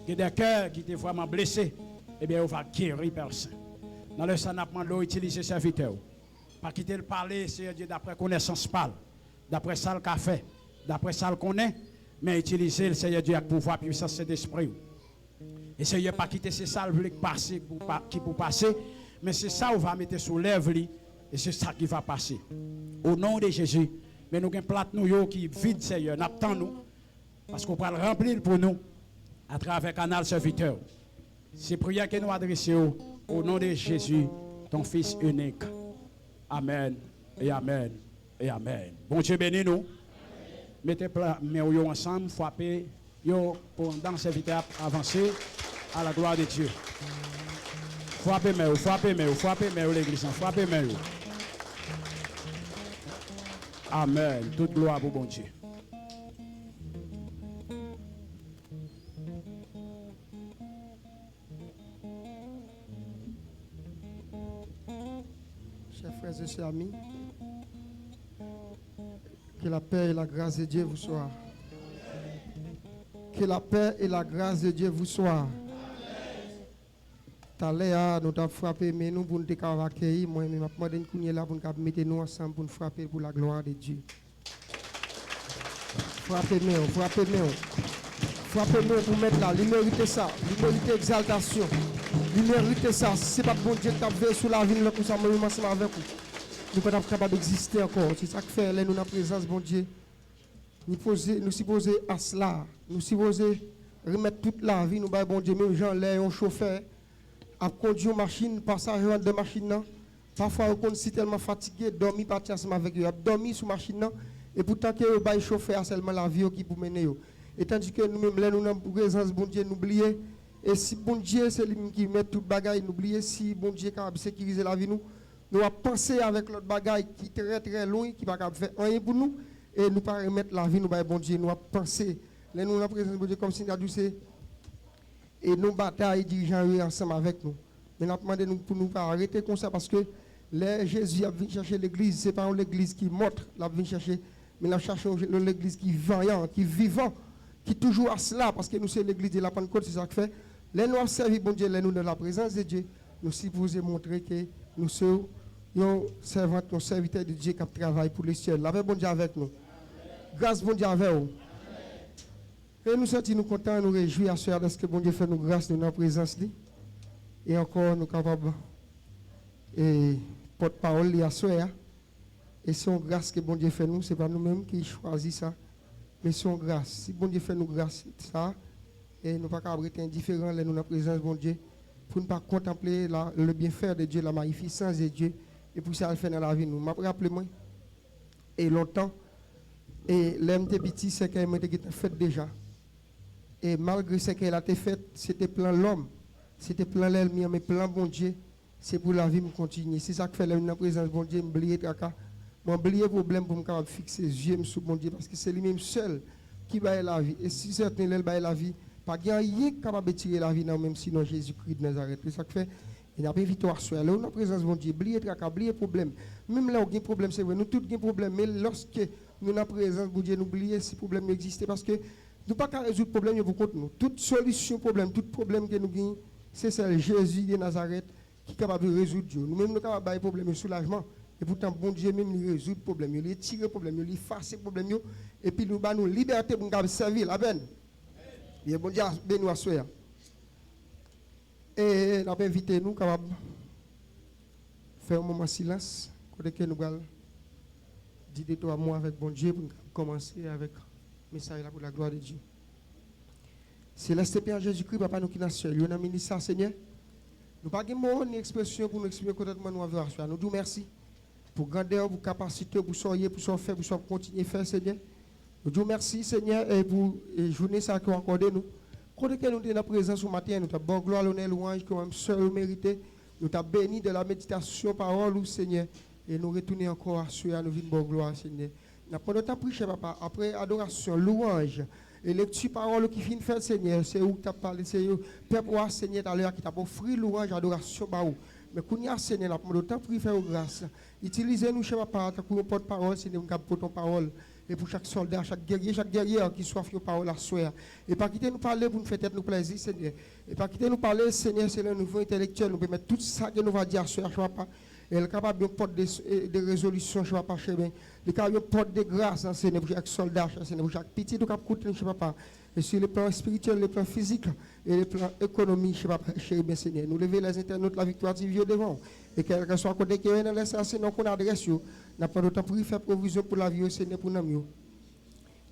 il y a des cœurs qui étaient vraiment blessés, eh bien, on va guérir personne. Dans le sang, nous avons utilisé serviteur. Pas quitter le parler, Seigneur Dieu, d'après connaissance parle, d'après ça le café, d'après ça le connaît, mais utiliser le Seigneur Dieu avec pouvoir, puissance et d'esprit. Et Seigneur, pas quitter ces salves qui pour passer, mais c'est ça qu'on va mettre sous lèvres, et c'est ça qui va passer. Au nom de Jésus, mais nous avons un plat qui est vide, Seigneur, nous attendons, parce qu'on va le remplir pour nous, à travers le canal serviteur. C'est prière que nous adressons au nom de Jésus, ton Fils unique. Amen, et amen, et amen. Bon Dieu bénis nous. Mettez mes yeux ensemble, frappez pour dans le serviteur avancer à la gloire de Dieu. Frappez mes yeux, frappez mes yeux, frappez mes yeux l'église, frappez mes yeux. Amen. Toute gloire pour bon Dieu.
Chers frères et chers amis, que la paix et la grâce de Dieu vous soient. Que la paix et la grâce de Dieu vous soient. Taléa, nous avons frappé, mais nous pour nous accueillir, moi, je m'appelle là pour nous mettre nous ensemble pour nous frapper pour la gloire de Dieu. Frappez-moi, frappez-moi. Frappez-moi pour mettre là. Il mérite ça. Il mérite exaltation. Il mérite ça. Si ce n'est pas bon Dieu qui a fait sous la vie, nous sommes ensemble avec vous. Nous ne sommes pas capables d'exister encore. C'est ça que fait, là, nous, dans la présence de bon Dieu. Nous supposons à cela. Nous supposons remettre toute la vie, nous, bon Dieu, même gens, là, un chauffeur, à conduire une machine, passager de machine. Parfois, on est tellement fatigué, dormir, partir ensemble avec eux, dormir sur la machine. Et pourtant, que le chauffeur seulement la vie qui pour mener. Et tandis que nous-mêmes, là, nous, dans la présence de bon Dieu, nous oublions. Et si bon Dieu, c'est lui qui met tout le bagage, nous oublions. Si bon Dieu a sécurisé la vie, nous avons pensé avec l'autre bagage qui est très très loin, qui ne va pas faire rien pour nous. Et nous ne pas remettre la vie, nous, bon Dieu, nous avons pensé. Là, nous, dans la présence de bon Dieu, comme si nous avons dit, et nos batailles dirigeants ensemble avec nous. Mais nous demandons nous pour nous pas arrêter comme ça parce que Jésus a venu chercher l'église, ce n'est pas l'église qui montre, il a venu chercher, mais nous cherchons l'église qui est vaillant, qui est vivant, qui est toujours à cela parce que nous sommes l'église de la Pentecôte, c'est ça que fait. Là, nous avons servi bon Dieu, là, nous dans la présence de Dieu, nous supposons montrer que nous sommes nos servantes, nos serviteurs de Dieu qui travaillent pour les cieux. La paix bon Dieu avec nous. Grâce bon Dieu avec nous. Et nous sommes nous contents, nous réjouissons à ce parce que bon Dieu fait nous grâce de notre présence. Et encore, nous sommes capables et porte-parole à soi. Et c'est une grâce que bon Dieu fait nous, ce n'est pas nous-mêmes qui choisissons ça, mais c'est une grâce. Si bon Dieu fait nous grâce, ça, et nous ne pouvons pas être indifférents dans la présence de bon Dieu, pour ne pas contempler le bienfait de Dieu, la magnificence de Dieu, et pour ça, le fait dans la vie. Nous m'appelez rappelez-moi, et longtemps, et l'homme de petit, c'est qu'elle était fait déjà. Et malgré ce qu'elle a été faite, c'était plein l'homme, c'était plein l'ennemi, mais plein bon Dieu, c'est pour la vie me continuer. C'est ça que fait la présence de bon Dieu, m'oublier tracas, m'oublier problème pour me fixer les yeux sur bon Dieu, parce que c'est lui-même seul qui va la vie. Et si certains l'elle va la vie, pas rien capable de tirer la vie, non, même sinon Jésus-Christ de Nazareth. C'est ça que fait. Il n'y a pas de victoire sur elle. Là, on a présence de bon Dieu, oublier tracas, oublier problème. Même là, on a un problème, c'est vrai, nous tous avons un problème, mais lorsque nous avons présence de bon Dieu, nous oublions si le problème existe, parce que Nous pas qu'à résoudre le problème pour contre nous. Toute solution problème, tout problème que nous avons, c'est celle Jésus de Nazareth qui est capable de résoudre. Nous-mêmes, nous sommes capables de faire problème de soulagement. Et pourtant, bon Dieu même, il résout le problème, il tire le problème, il efface le problème. Et puis, nous avons une liberté pour nous servir la peine. Et bon Dieu, béni à soi. Et nous avons invité nous capables de faire un moment de silence. Côté nous allons dire toi moi avec bon Dieu pour commencer avec le message pour la gloire de Dieu. Céleste Père Jésus-Christ, Papa, nous qui sommes seuls, nous avons ça, Seigneur. Nous n'avons pas de mots ni expression pour nous exprimer comment nous avons fait. Nous disons merci pour grandeur, pour capacité, pour soyez, pour faire, pour continuer à faire, Seigneur. Nous disons merci, Seigneur, et pour la journée ça que vous accordez nous. Quand nous sommes dans la présence ce matin, nous avons gloire, l'honneur, louange, que même seul mérité. Nous avons béni de la méditation, parole, Seigneur. Et nous retournons encore à ceux à nous vivre bonne gloire, Seigneur. Nous avons notre prière, Papa, après adoration, louange. Et lecture parole qui finit faire, Seigneur, c'est où tu as parlé, c'est où Père, Seigneur, à l'heure qui t'a offert louange, adoration, baou. Mais quand nous Seigneur, nous avons autant prier faire grâce. Utilisez-nous, chez Papa, pour nos porte-parole, Seigneur, pour ton parole. Et pour chaque soldat, chaque guerrier qui soit fait parole à soi. Et pas quitter nous parler pour nous faire tête nous plaisir, Seigneur. Et pas quitter nous parler, Seigneur, c'est le nouveau intellectuel. Nous pouvons mettre tout ça que nous va dire à soi, je ne pas. Et elle est capable de porter des résolutions, je ne sais pas, chez moi. Elle est capable de porter des grâces, Seigneur, pour chaque soldat, Seigneur, pour chaque petit, tout cap coûter, je ne sais pas. Et sur le plan spirituel, le plan physique et le plan économique, je ne sais pas, chérie, bien Seigneur. Nous lever les internautes, la victoire divine devant. Et qu'elle soit à côté qui est dans l'assassinat qu'on adresse, nous avons d'autant pour faire provision pour la vie, Seigneur, pour nous.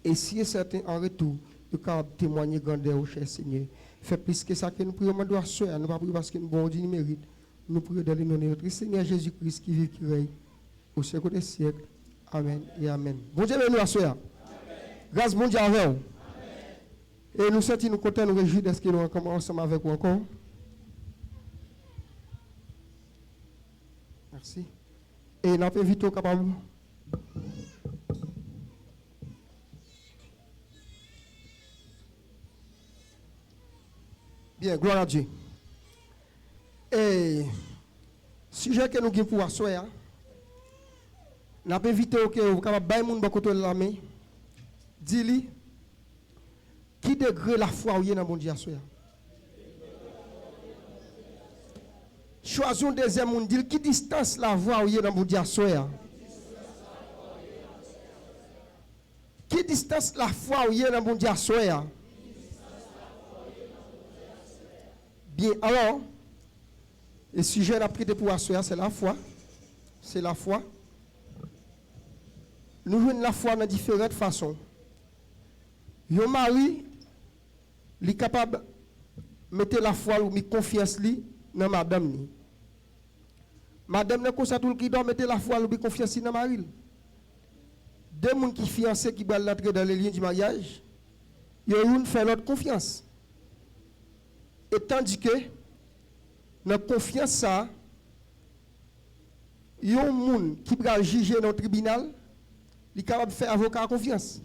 Et si est certain en retour, nous pouvons témoigner grandeur au cher Seigneur. Fait plus que ça que nous prions, nous ne pouvons pas prier parce que nous avons Dieu mérite. Nous prions dans le nom de notre Seigneur Jésus-Christ qui vit, qui règne au siècle des siècles. Amen et Amen. Bon Dieu, nous assoyons. Grâce bon Dieu avec vous. Et nous sentons nous contents, nous réjouis de ce que nous commençons ensemble avec vous encore. Merci. Et nous avons invité au capable. Bien, gloire à Dieu. Et sujet que nous avons pour asseoir, nous avons invité que vous capable bailler moun ba côté de la main. Dis-lui qui degré la foi ou dans mon Dieu asseoir. Choisissons deuxième monde dit qui distance la voix ou dans mon Dieu asseoir. Qui distance la foi ou dans mon Dieu asseoir. Bien, alors, le sujet de la prière pour asseoir, c'est la foi. C'est la foi. Nous jouons la foi de différentes façons. Un mari, il est capable de mettre la foi ou mettre confiance dans madame. Madame ne constate tout qui doit mettre la foi ou mettre confiance dans mari. Deux personnes qui sont fiancés qui veulent entrer dans les liens du mariage, ils ont fait l'autre confiance. Et tandis que, dans la confiance, ça, il y a un monde qui va juger dans le tribunal, il est capable de faire avocat à confiance.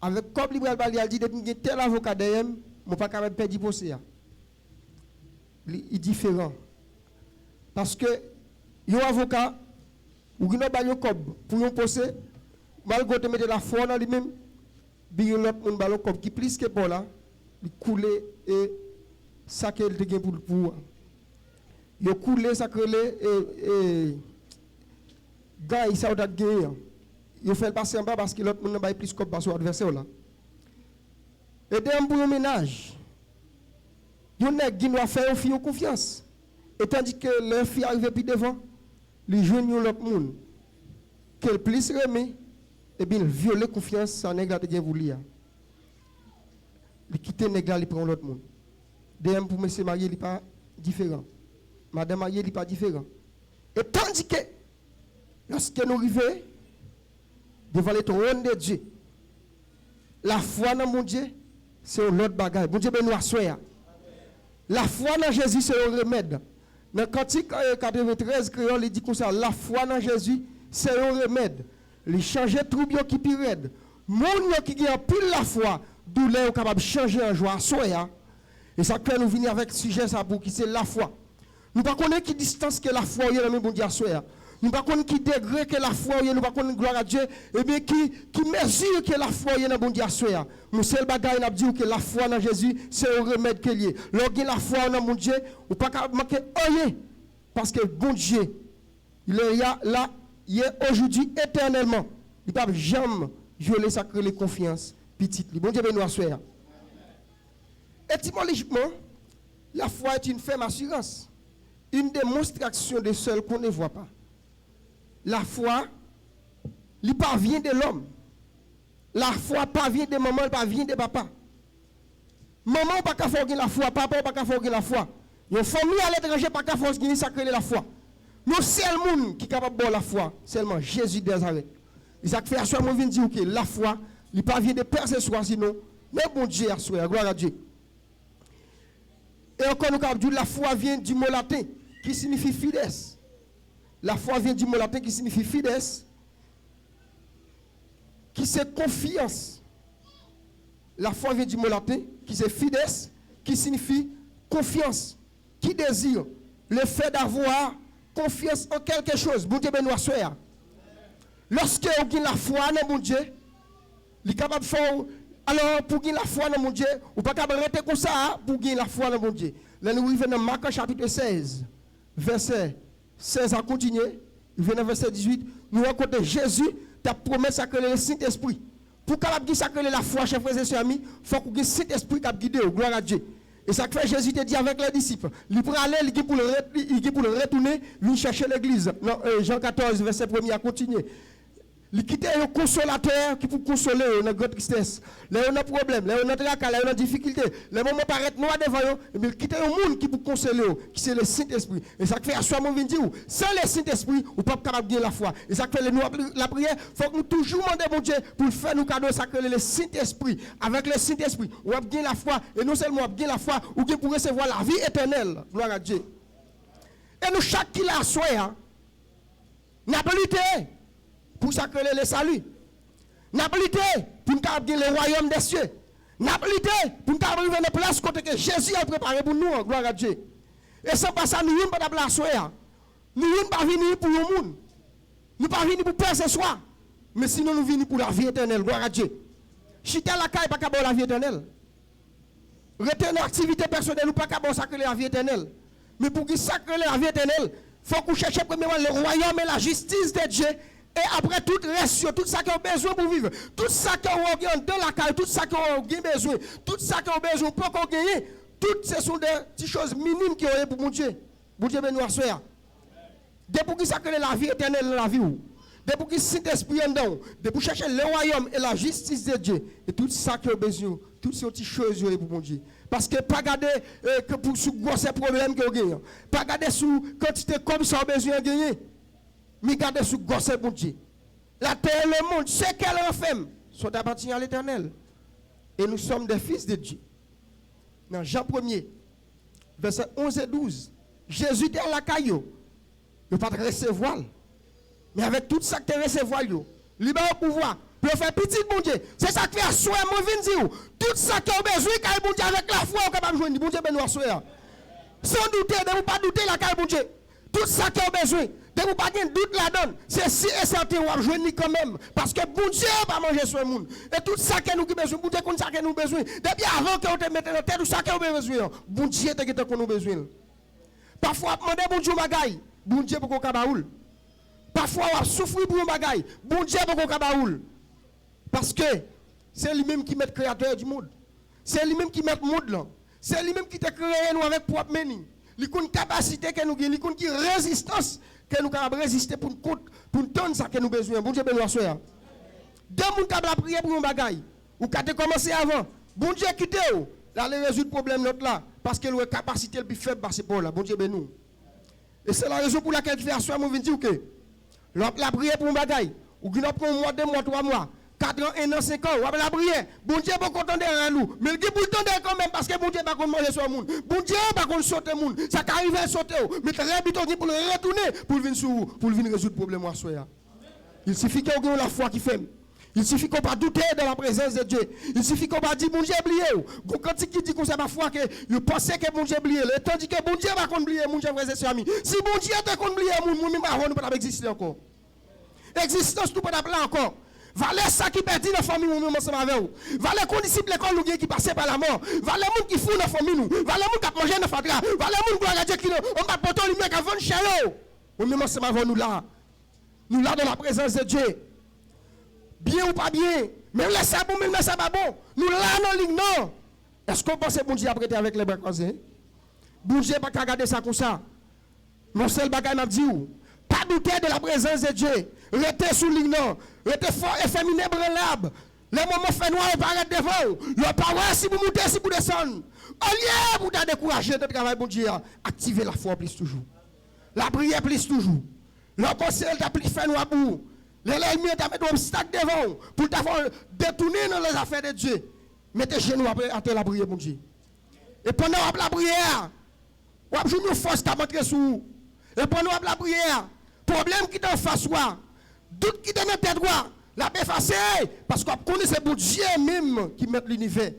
Avec comme libéral il dit que tel avocat derrière, je ne suis pas capable de perdre le procès. Il est différent. Parce que, il y a un avocat, ou il y a un pour un procès, malgré que mettre la foi dans lui-même, il y a un autre qui plus que pour là, il coule et ça qu'elle te gagne pour le pouvoir. Il a coulé, ça crélé et gars, il s'est gagné. Il fait le passer en bas parce que l'autre monde n'a pas plus que sur l'adversaire là. Et d'un pour un ménage, il y a un qui doit faire une fille confiance. Et tandis que leur fille arrive plus devant, les jeunes l'autre monde, qu'elle plus remet, et bien il viole confiance, ça n'est pas de vous lire. Il quitte le nègre, il prend l'autre monde. D'un pour monsieur marié, il n'est pas différent. Madame mariée, il n'est pas différent. Et tandis que, lorsque nous arrivons devant le trône de Dieu, la foi dans mon Dieu, c'est l'autre bagaille. Mon Dieu, ben nous assoyons. La foi dans Jésus, c'est un remède. Dans le Cantique 93, créole, il dit comme ça, la foi dans Jésus, c'est un remède. Il change tout bien qui pire raide. Mon qui a pile la foi, douleur capable de changer en joie, assoyons. Et ça fait nous venir avec ce sujet ça pour qui c'est la foi. Nous ne connaissons pas qui distance que la foi est dans le bon Dieu assoyons. nous ne savons pas qui degré que la foi, nous ne savons pas gloire à Dieu, et bien qui mesure que la foi est dans bon Dieu à soi. Mon seul bagage, n'a dit que la foi dans Jésus, c'est un remède qu'il y a. Lorsque la foi dans mon Dieu, ou pas manquer rien. Parce que bon Dieu, il est là, il est aujourd'hui éternellement. Il ne peut jamais violer sa confiance petite. Bon Dieu, nous à soi. Étymologiquement, la foi est une ferme assurance, une démonstration de seul qu'on ne voit pas. La foi, il parvient de l'homme. La foi parvient de maman, elle parvient de papa. Maman pas qu'à faire la foi, papa pas qu'à faire la foi. Une famille à l'étranger pas qu'à faire sacrer la foi. Le seul monde qui est capable de la foi, seulement Jésus de Nazareth. Il a fait à soi, moi je dire que la foi, il parvient de personne soit sinon, mais bon Dieu à soi, gloire à Dieu. Et encore nous avons dit la foi vient du mot latin qui signifie fides. La foi vient du mot latin qui signifie fides, qui c'est confiance. La foi vient du mot latin qui c'est fides, qui signifie confiance, qui désire le fait d'avoir confiance en quelque chose. Bon Dieu, ben nous soyons. Lorsque vous avez la foi dans mon Dieu, il est capable de faire. Alors, pour gagner la foi dans mon Dieu, ou pas capable de rester comme ça pour gagner la foi dans mon Dieu. Là, nous arrivons dans Marc chapitre 16, verset 16 à continuer. Il vient dans verset 18. Nous rencontrons Jésus, ta promesse à créer le Saint-Esprit. Pour capable de sacrer la foi, chers frères et sœurs amis, il faut que le Saint-Esprit qui guide, gloire à Dieu. Et ça fait Jésus te dit avec les disciples. Il pour aller, il pour le retourner, il chercher l'église. Jean 14, verset 1er à continuer. Il quitte un consolateur qui pour consoler dans grande tristesse. Là on a problème, là on a tracas, là on a difficulté. Les moments paraissent noir devant eux, mais il quitte un monde qui pour consoler, qui c'est le Saint-Esprit. Et ça fait à soi mon dire sans le Saint-Esprit, ou pas capable de gagner la foi. Et ça fait la prière, faut que nous toujours demander mon Dieu pour faire nous cadeau sacré le Saint-Esprit. Avec le Saint-Esprit, on va gagner la foi et non seulement gagner la foi, ou bien pour recevoir la vie éternelle. Gloire à Dieu. Et nous chaque qui l'a soin, n'a pas lutté pour sacrer le salut. N'a pas lutté pour nous gagner le royaume des cieux. N'a pas lutté pour nous arriver dans la place côté que Jésus a préparé pour nous, gloire à Dieu. Et sans pas ça, nous ne pas la soya. Nous ne pas venir pour le monde. Nous ne pas venir pour personne ce soir. Mais sinon nous venons pour la vie éternelle, gloire à Dieu. Chita la caille pas capable la vie éternelle. Retenir l'activité personnelle ou pas capable sacrer la vie éternelle. Mais pour qu'il sacrer la vie éternelle, il faut qu'on cherche premièrement le royaume et la justice de Dieu. Et après tout reste, tout ça qu'on a besoin pour vivre, tout ça qu'on a dans la caille, tout ça qu'on a besoin, tout ça qu'on a besoin pour qu'on gagne, toutes ce sont des petites choses minimes qui ont pour mon Dieu. Mon Dieu, nous assoir. Dès pour qu'il sacre la vie éternelle dans la vie, dès pour qu'il Saint-Esprit en dedans, dès pour chercher le royaume et la justice de Dieu, et tout ça qu'on a besoin, toutes ces petites choses pour mon Dieu. Parce que pas garder que pour ce gros problème qu'on gagne, pas garder sous quantité comme ça on a besoin de gagner. Mais gardez sous gosse bon Dieu. La terre et le monde, ce qu'elle enferme, sont appartenus à l'Éternel. Et nous sommes des fils de Dieu. Dans Jean 1er, verset 11 et 12, Jésus était à la caillou. Il ne pas de recevoir. Mais avec tout ça que tu recevoir, il a au pouvoir pour faire petit bon Dieu. C'est ça qui fait à soi, moi je viens dire. Tout ça que vous avez besoin, quand bon Dieu avec la foi, vous capable de jouer. Bon Dieu, ben nous assoir. Sans douter, ne vous pas douter la caille bon Dieu. Tout ça que vous avez besoin. De vous pas de doute là-dedans, c'est si et certain ou jouer quand même. Parce que bon Dieu va manger sur le monde. Et tout ça que nous avons besoin, bon Dieu qu'on ça que nous avons besoin. Depuis avant que vous te mettez dans la tête, tout ça que vous avez besoin. Bon Dieu te que nous avons besoin. Parfois, demander bon Dieu bagaille, bon Dieu pour qu'on kabaoul. Parfois, on souffrir pour un bagaille, bon Dieu pour qu'on kabaoul. Parce que c'est lui-même qui met le créateur du monde. C'est lui-même qui met le monde là. C'est lui-même qui t'a créé nous avec propre mening. Il y a une capacité que nous avons, il y a une résistance que nous avons résister pour nous donner ça que nous avons besoin. Bon Dieu, ben nous assoir. Deux gens qui ont prié pour un bagaille. Ou qui ont commencé avant. Bon Dieu, quittez-vous. Là, il résout le problème notre là. Parce que la capacité le plus faible, c'est pour là. Bon Dieu, ben nous. Et c'est la raison pour laquelle je vais asseoir, moi, je dire que la prière pour un bagaille. Ou qui n'a pas un mois, 2 mois, 3 mois. 4 ans, 1 an, 5 ans, on va la prière. Bon Dieu, pas content à nous. Mais il dit pour le temps quand même, parce que bon Dieu, pas qu'on mange sur le monde. Bon Dieu, pas qu'on saute le monde. Ça arrive à sauter. Mais très vite, on dit pour le retourner, pour venir résoudre le problème à soi. Il suffit qu'on ait la foi qui fait. Il suffit qu'on pas douter de la présence de Dieu. Il suffit qu'on pas dire bon Dieu oublié. Quand il dit comme ça parfois que vous pensez que bon Dieu oublié, tandis que bon Dieu va qu'on oublier, mon Dieu frères et sœurs amis. Si bon Dieu te qu'on oublier, mon même pas nous pas exister encore. Existence nous pas là encore. Valait ça qui perdit la famille nous même ensemble avec vous. Valait qu'on disciple l'école nous qui passait par la mort. Valait monde qui fou dans famille nous. Valait monde qui manger dans fatra. Valait monde gloire à Dieu qui on va porter lumière qui vendre chez eux. Nous même ensemble avec nous là. Nous là dans la présence de Dieu. Bien ou pas bien, même les ça bon, même les ça pas bon. Nous là dans ligne non. Est-ce qu'on pense que bon Dieu a prêté avec les bras croisés? Bon Dieu pas regarder ça comme ça. Mon seul bagage m'a dit pas douter de la présence de Dieu. Restez sous ligne non. Restez fort et féminin branlable. Les moments fait noir et paraître devant. Le parole si vous montez, si vous descendez. Au lieu pour te décourager de travail bon Dieu, activez la foi plus toujours. La prière plus toujours. Le conseil t'a plus fait noir pour. L'ennemi t'a mis un obstacle devant pour t'avoir détourné dans les affaires de Dieu. Mettez genoux après à la prière, mon Dieu. Et pendant la prière, vous avez une force qui a montré sur vous. Et pendant la prière, problème qui est en face, doute qui est dans la tête, la effacer. Parce qu'on connaît c'est bon Dieu même qui met l'univers.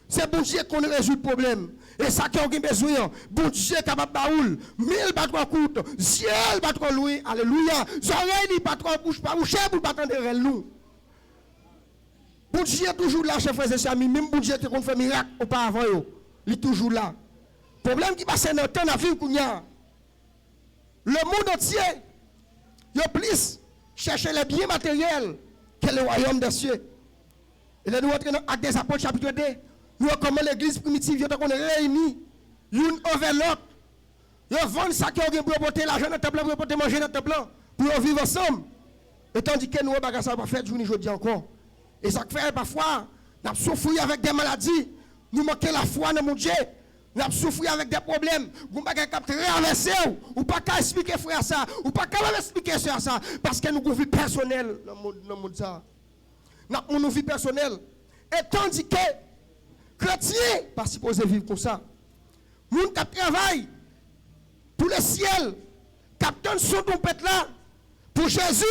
C'est bon Dieu qui résout le problème. Et ça qui a besoin, bon Dieu capable de baoul, 1000 battre coûte, ciel battre loué, alléluia. Oreilles ni pas trop bouche pas boucher pour pas entendre nous. Bon Dieu toujours là, chers frères et sœurs, même bon Dieu qui a fait miracle auparavant, il est toujours là. Problème qui passe dans le temps, dans la vie, le monde entier, il y a plus chercher les biens matériels que le royaume des cieux. Et là, nous entrons dans l'Acte des Apôtres, chapitre 2. Nous comment l'église primitive, on est réunis, l'une envers l'autre. Ils vendent ça qui ont pour porter l'argent dans le temple, pour porter manger dans le temple, pour vivre ensemble. Et tandis que nous, ça va faire journée aujourd'hui encore. Et ça fait parfois, nous souffrons avec des maladies, nous manquons la foi dans mon Dieu. Nous souffrons avec des problèmes. Vous ne pouvez pas traverser, ou pas expliquer frère ça, ou pas expliquer ça, parce que nous avons une vie personnelle dans le monde. Nous avons une vie personnelle. Et tandis que chrétien, pas supposé vivre comme ça. Moun qui travaille pour le ciel, captain son trompette là, pour Jésus,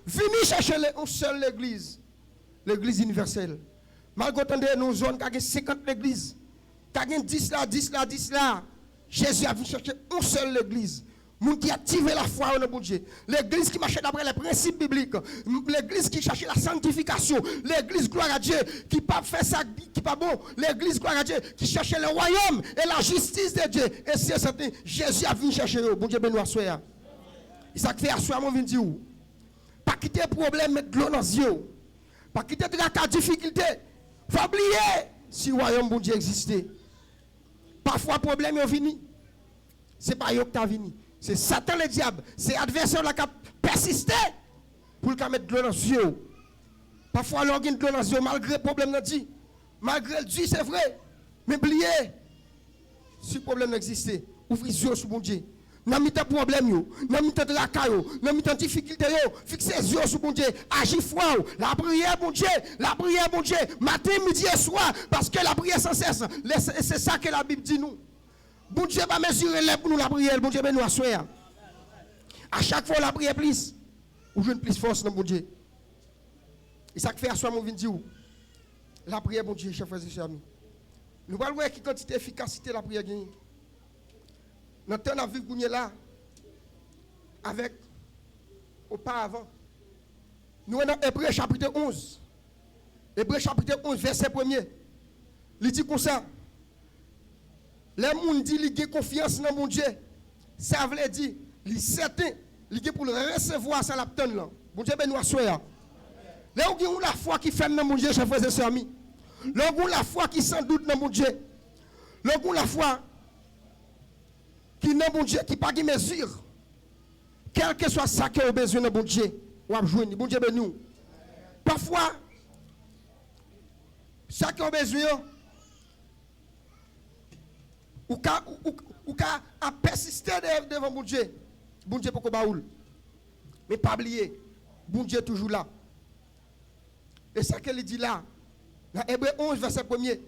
venir chercher une seule l'église, l'église universelle. Malgré nous zones qui ont 50 églises, qui ont 10 là, Jésus a venu chercher une seule église. Moun qui active la foi en bon Dieu. L'église qui marche d'après les principes bibliques. L'église qui cherche la sanctification. L'église, gloire à Dieu, qui pas fait ça, qui pas bon. L'église, gloire à Dieu, qui cherche le royaume et la justice de Dieu. Et c'est certain, Jésus a venu chercher bon Dieu béni à soi. Et ça fait à soi, moi, je dire, pas quitter le problème, mettre de l'eau dans les yeux. Pas quitter la difficulté. Il faut oublier si le royaume bon Dieu existait. Parfois, le problème est venu. Ce n'est pas eux qui sont venus. C'est Satan le diable, c'est l'adversaire qui a persisté pour le mettre de l'eau dans les yeux. Parfois, l'on a de l'eau dans les yeux, malgré le problème, malgré le Dieu, c'est vrai. Mais oubliez, si le problème existait, ouvrez les yeux sur mon Dieu. N'a mis de problème, n'a mis de la caille, n'a mis de difficulté, fixez les yeux sur mon Dieu, agis foi, la prière, mon Dieu, matin, midi et soir, parce que la prière sans cesse, c'est ça que la Bible dit nous. Bon Dieu va mesurer les pour nous la prière, bon Dieu va nous asseoir. À chaque fois la prière plus, ou je plus force dans mon Dieu. Et ça fait asseoir mon vin dire la prière bon Dieu, chers frères et chers amis. Nous allons voir qui quantité efficacité la prière gagne. Nous avons vu là avec auparavant. Nous sommes dans Hébreux chapitre 11. Hébreux chapitre 11 verset 1er. Il dit comme ça. Les gens disent qu'ils ont confiance dans mon Dieu. Ça veut dire, les certains, ils pour le recevoir, ça l'obtenir là. Mon Dieu, ben nous assoyons. Les gens qui ont la foi qui fait dans mon Dieu, chers frères et sœurs amis. Les gens qui ont la foi qui sans doute dans mon Dieu. Les gens qui ont la foi qui dans mon Dieu, qui pas de mesure. Quel que soit ça que vous besoin dans mon Dieu, ou à jouer, bon Dieu, ben nous. Parfois, ça que vous besoin, ou qu'à persister devant mon Dieu. Bon Dieu pour qu'on baoule. Mais pas oublier, bon Dieu est toujours là. Et ça qu'il dit là, dans Hébreux 11, verset 1er,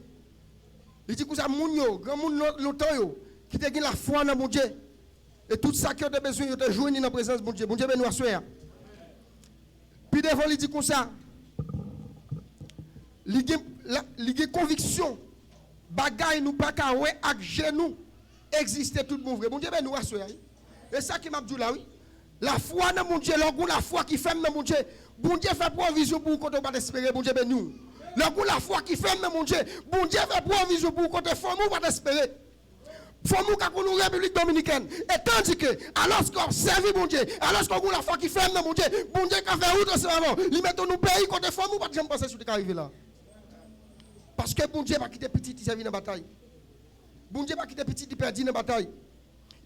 il dit que ça, moun yo, grand moun longtemps yo, qui te gagne la foi dans mon Dieu. Et tout ça qui a besoin, de jouer dans la présence de mon Dieu. Bon Dieu, ben nous assoyons. Puis devant, il dit comme ça, li gen conviction bagay nous pas ka ouais ak genou exister tout bon vrai. Bon Dieu ben nous assoya. Et ça qui m'a dit là oui. La foi dans mon Dieu, l'orgou la foi qui fait dans mon Dieu. Bon Dieu fait provision pour quand on va espérer bon Dieu ben nous. L'orgou la foi qui fait dans mon Dieu. Bon Dieu fait provision pour quand on va espérer. Faut nous qu'à nous République dominicaine. Et tandis que alors qu'on servi bon Dieu, alors qu'on a la foi qui fait dans mon Dieu, bon Dieu qui fait outre ça avant, il met nous pays quand faut nous pas jamais penser sur ce qui arrive là. Parce que bon Dieu va quitter petit il servi dans la bataille. Bon Dieu va quitter petit il perdit dans la bataille.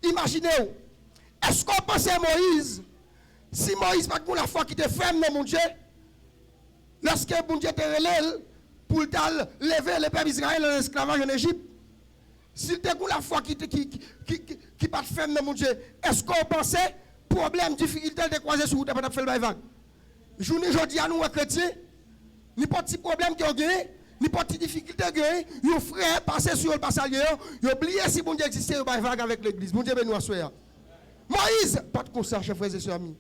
Imaginez-vous, est-ce qu'on pensait Moïse, si Moïse pas la foi qui était ferme dans mon Dieu, lorsque bon Dieu était relève pour lever les peuples d'Israël en esclavage en Égypte, s'il te la foi qui pas ferme dans mon Dieu, est-ce qu'on pensait problème, difficulté de croiser sur route pour faire le vague? Journée aujourd'hui à nous chrétiens, n'importe quel problème qui a gagné, n'importe quelle difficulté qui a gagné, nos frères passer sur le passage, ils oublient si bon Dieu existait, ils vague avec l'église. Bon Dieu ben nous assoya. Moïse, pas de concert, chers frères et sœurs amis.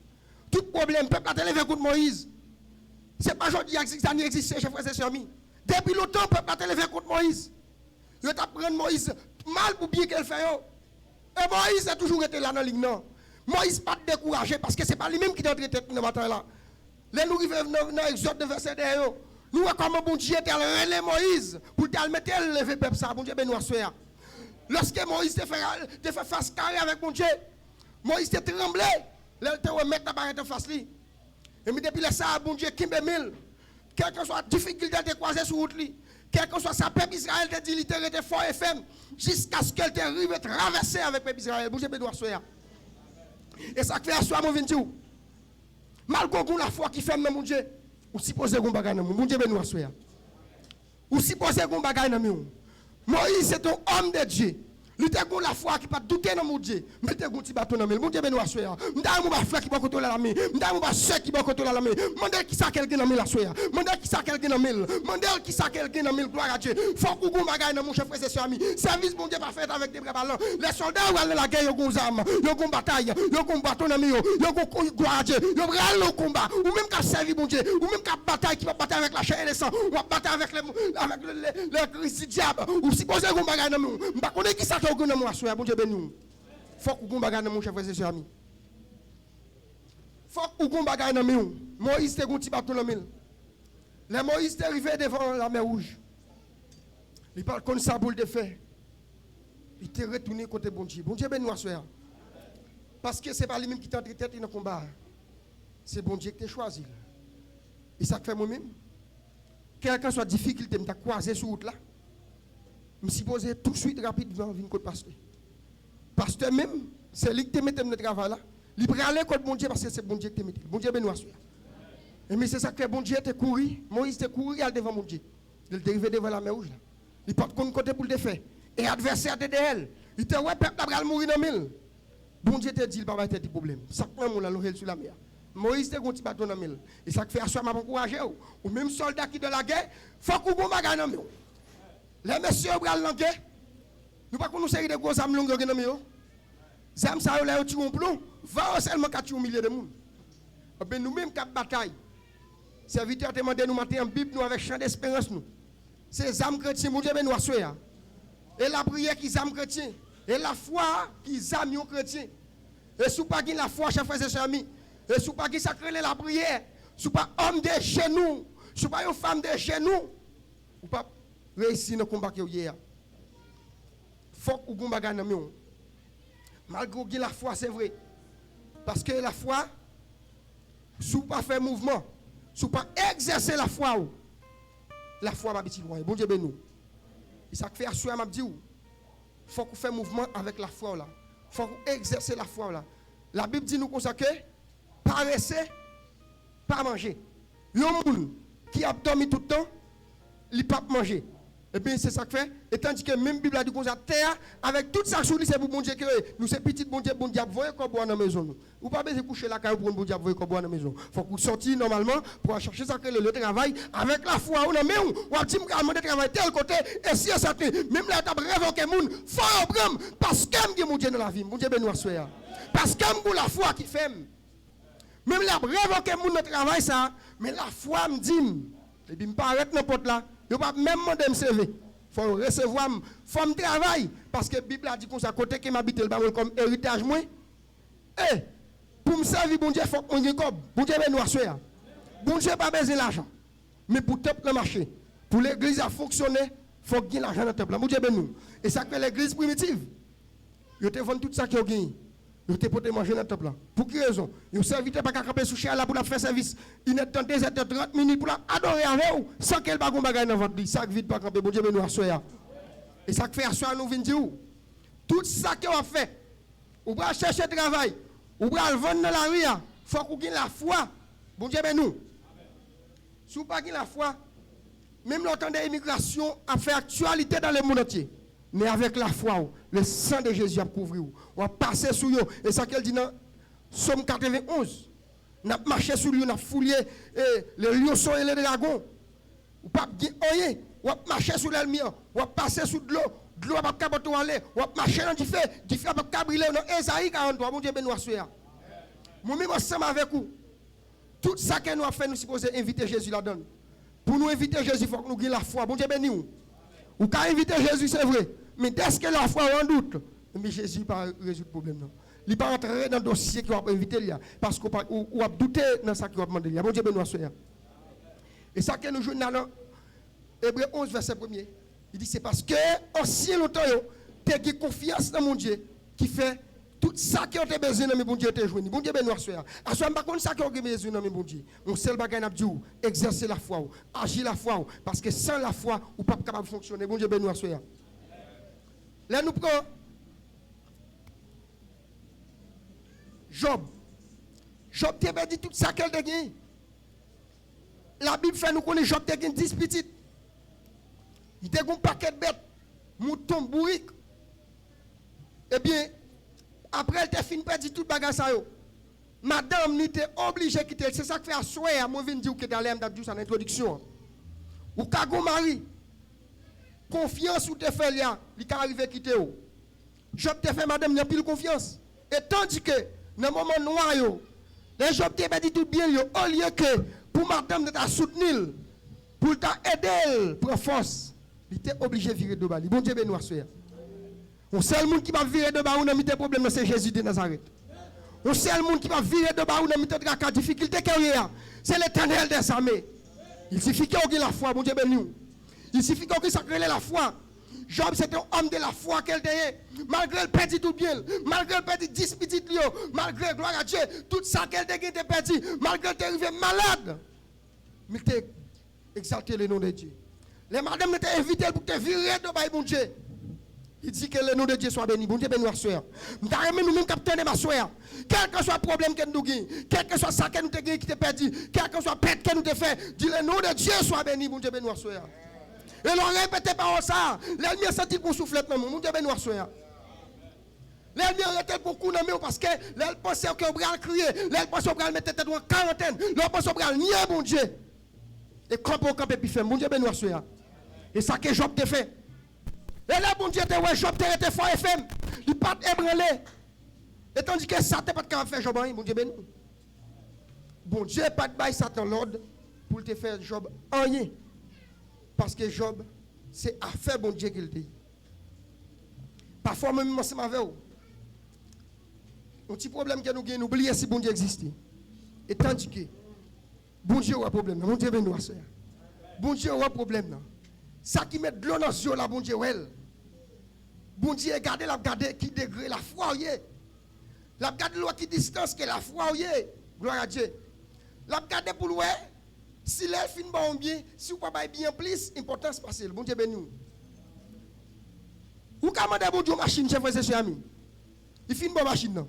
Tout problème, peuple a télévé contre Moïse. C'est pas aujourd'hui que ça n'existe, chers frères et sœurs amis. Depuis longtemps, peuple a télévé contre Moïse. Je t'apprends Moïse mal pour bien qu'elle fait. Et Moïse a toujours été là dans la ligne. Moïse pas découragé parce que ce n'est pas lui-même qui est entré dans la bataille là. Là, nous arrivons dans l'exode de verset derrière. Nous voyons comment bon Dieu a relé Moïse pour te mettre le lever peuple ça. Bon Dieu, ben nous assoya. Lorsque Moïse te fait face carré avec mon Dieu, Moïse te tremblé. Là, il te remet la barre en face lui. Et depuis là, ça, bon Dieu, Kimbe mille. Quelle que soit la difficulté de croiser sur route lui. Quel que soit sa peuple Israël, te dit, il était fort et ferme, jusqu'à ce qu'elle te arrive à traverser avec le peuple Israël. Bougez bien, soya. Et ça fait à soi, mon vingt. Malgré la foi qui ferme dans mon Dieu, ou supposez qu'on bagaille dans mon Dieu, ben nous soya. Ou supposez qu'on bagaille dans mon Moïse, c'est un homme de Dieu. Il te la foi qui pas douter dans mon Dieu. Mais te gon ti bâton dans mon Dieu ben nous soya. M'da mon frère qui va contrôler la main. M'da mon soeur qui va contrôler la main. Mandel qui ça quelqu'un dans la soya. Mandel qui ça quelqu'un dans mille. Mandel qui ça quelqu'un dans mille gloire à Dieu. Faut qu'on gon bagaille dans mon chef frère et sœur ami. Service bon Dieu pas fait avec des bras ballants. Les soldats ou aller la guerre yo gon armes, yo gon bataille, yo gon bâton dans yo gon gloire à Dieu. Yo bral le combat ou même qu'à servir bon Dieu ou même qu'à bataille qui va bataille avec la chair et le sang ou bataille avec le Christ diable ou supposé gon bagaille dans mon. M'pa connait qui ça bon Dieu ben nous. Faut qu'on bagaille dans mon chef frère et sœur ami. Faut qu'on bagaille dans mon. Moïse te gon ti bâton dans mille. Les Moïse est arrivé devant la mer rouge. Il parle comme ça pour le faire. Il te retourné côté bon Dieu. Bon Dieu ben nous assoya. Parce que c'est pas lui-même qui t'a entré tête dans le combat. C'est bon Dieu qui t'a choisi. Et ça fait moi-même. Quelle que soit la difficulté, je t'ai croisé sur route là. Je me suis posé tout de suite rapidement venir côté pasteur. Pasteur même, c'est lui qui te met dans le travail là. Il peut aller contre bon Dieu parce que c'est bon Dieu qui te met. Bon Dieu ben nous assoya. Et mais c'est ça que bon Dieu te couru. Moïse te couru devant mon Dieu. Il est arrivé devant la mer rouge là. Il porte comme côté pour le faire. Et adversaire de elle. Il te ouais peuple va mourir dans mille. Bon Dieu te dit il va pas de problème. Ça prend mon la sur la mer. Moïse te gonti bâton dans mille. Et ça fait asseoir m'a encourager ou même soldat qui de la guerre, faut qu'on bon bagarre dans mille. Les messieurs bral dans guerre. Nous pas connait série de gros âmes longues dans mille. Zam ça là tu on plomb, va seulement 4 milliers de monde. Ben nous même cap bataille. Serviteur te demandé nous matin en Bible nous avec chant d'espérance nous. C'est âmes chrétiens mon Dieu ben nous assoya. Et la prière qui âmes chrétiens et la foi qui âmes chrétiens. Et sous pas la foi chers frères et sœurs amis. Et sous pas qui sacré la prière, sous pas homme de genoux, sous pas une femme de genoux, ou pas réussir dans le combat que hier. Faut que vous bagarre dans nous. Malgré la foi, c'est vrai. Parce que la foi, sous pas faire mouvement, sous pas exercer la foi va petit loin. Bon Dieu ben nous. Et ça fait assurer m'a dit faut qu'on fait mouvement avec la foi là. Faut qu'on exercer la foi là. La Bible dit nous consacrer paressez, pas manger. Le monde qui a dormi tout le temps, il ne peut pas manger. Et bien c'est ça que fait. Et tandis que même la Bible a dit qu'on a terre, avec toute sa chose, c'est pour bon Dieu que nous, c'est petit bon Dieu, voyez qu'on boit dans la maison. Ou pas besoin de coucher la caille pour bon Dieu, voyez qu'on boit dans la maison. Il faut qu'on sorte normalement pour chercher ça que le travail avec la foi. On a même, on a dit que je travail tel côté, et si ça même là, tu as révoqué le monde, il faut prendre, parce que mon Dieu dans la vie, mon Dieu ben nous assoya. Parce que la foi qui fait. Même la révoquer mon travail ça, mais la foi me dit Et puis, je ne pas arrêter n'importe là. Je ne pas même demander me servir. Il faut recevoir, il faut me travailler. Parce que la Bible a dit qu'on s'est côté qui m'habite le baron comme héritage. Moi. Et pour me servir, bon Dieu, il faut que je comme. Bon Dieu, ben nous assurer. Bon Dieu, pas besoin d'argent. Mais pour le le marché, pour l'église à fonctionner, il faut qu'il y ait l'argent dans le temple. Bon Dieu, ben nous. Et ça fait l'église primitive. Ils te vendent tout ça qu'ils ont gagné. Ils te porté manger dans le temple. Pour quelle raison? Ils ne serviteurs pas qu'à camper sous chien là pour faire service. Ils est dans 2h30 minutes pour adorer avec vous sans qu'elle bague bagaille dans votre vie. Ça vite pas camper. Bon Dieu, ben nous assoya. Et ça fait assoya nous vient dire tout ça qu'on a fait. Ou va chercher travail. Ou va le vendre dans la rue. Il faut qu'on ait la foi. Bon Dieu, ben nous. Si vous n'avez pas la foi, même l'entendre d'immigration a fait actualité dans le monde entier. Mais avec la foi, le sang de Jésus a couvert. On a passé sous eux. Et ça qu'elle dit dans Somme 91. On a marché sous lui, on a fouillé les lions et les dragons. On n'a pas rien. On a marché sous la lumière. On a passé sous de l'eau. De l'eau n'a pas pu aller. On a marché dans du feu. Du feu n'a pas pu briller. Dans Esaïe 43. Mon Dieu, ben nous assurer. Moi-même, ensemble avec vous. Tout ça que nous avons fait, nous supposons inviter Jésus là-dedans. Pour nous inviter Jésus, il faut que nous ayons la foi. Bon Dieu béni nous. Ou quand inviter Jésus, c'est vrai. Mais dès que la foi est en doute, mais Jésus ne va pas résoudre le problème. Il ne va pas rentrer dans le dossier qu'il va inviter. Parce qu'on va douter dans ce qu'il va demander. Bon Dieu béni nous. Et ça que nous jouons dans Hébreu 11, verset 1er. Il dit c'est parce que, aussi longtemps, tu as confiance dans mon Dieu qui fait. Tout ça qui a besoin de mon Dieu te joindre. Bon Dieu ben nous assoir. Assoir pas comme ça qui a besoin de mon Dieu. Mon seul bagage n'a dit exercer la foi, agir la foi parce que sans la foi, ou pas capable de fonctionner. Bon Dieu ben nous assoir. Là nous prenons Job. Job t'a perdu tout ça qu'elle a gagné. La Bible fait nous connaître Job t'a gagné 10 petites. Il t'a gagné un paquet de bêtes, mouton, bourrique. Eh bien après, elle t'a fini de perdre tout le bagage. Madame, elle était obligée de quitter. C'est ça que fait à soir. Moi, je viens de dire que dans l'introduction, en introduction. Ou quand mari, confiance ou te fait là, il est arrivé à quitter. Job te fait, madame, il n'y a plus de confiance. Et tandis que, dans le moment noir, les Job te perdu tout bien, au lieu que pour madame de ta soutenir, pour t'aider, pour force, il était obligé de virer de bas. Bon Dieu, ben nous assoir. Le seul monde qui va virer de bas ou n'a mis des problèmes, c'est Jésus de Nazareth. Le seul monde qui va virer de bas ou n'a mis des difficultés, c'est l'Éternel des armées. Il suffit qu'on ait la foi, mon Dieu béni. Il suffit qu'on ait sacré la foi. Job, c'était un homme de la foi qu'elle était. Malgré le perdu tout bien, malgré le perdu 10 petites lions, malgré, gloire à Dieu, tout ça qu'elle était perdu, malgré qu'elle était arrivée malade. Mais tu exalté le nom de Dieu. Les madames étaient invitées pour te virer de bas, mon Dieu. Il dit que le nom de Dieu soit béni. Bon Dieu béni, ma soeur. Nous avons nous-mêmes capitaine, ma soeur. Quel que soit le problème que nous avons, quel que soit ça que nous avons qui t'est perdu, quel que soit le pète que nous avons fait, dis le nom de Dieu soit béni. Bon Dieu béni, ma soeur. Et l'on répète pas ça. L'ennemi a senti qu'on souffle maintenant. Bon Dieu béni, ma soeur. L'ennemi a arrêté pour coup parce que l'ennemi pensait qu'on va crier. L'ennemi pensait qu'on va mettre tête en quarantaine. L'ennemi pensait qu'on va nier, bon Dieu. Et quand on campe et puis fait, bon Dieu béni, ma soeur. Et ça que Job t'a fait. Et là, bon Dieu, Job était fort FM. Il n'a pas ébranlé. Et tandis que Satan n'a pas de faire Job, bon Dieu, ben bon Dieu n'a pas de bail Satan l'ordre pour te faire Job rien. Parce que Job, c'est affaire bon Dieu qu'il dit. Parfois, même moi, c'est ma veille. Un petit problème que nous avons, oublier si bon Dieu existe. Et tandis que bon Dieu a un problème. Bon Dieu, ben nous, bon Dieu a un problème. Ça qui met de l'eau dans les yeux, là, bon Dieu, bon Dieu, regardez, qui degré la foi, la regardez l'eau qui distance, que la foi, gloire à Dieu. La regardez pour l'oué, si l'elle finit bon bien, si vous ne pas bien plus, importance passe, bon Dieu, béni. Ou commandez bon Dieu machine, chef frère, c'est ami. Il finit bon machine, non.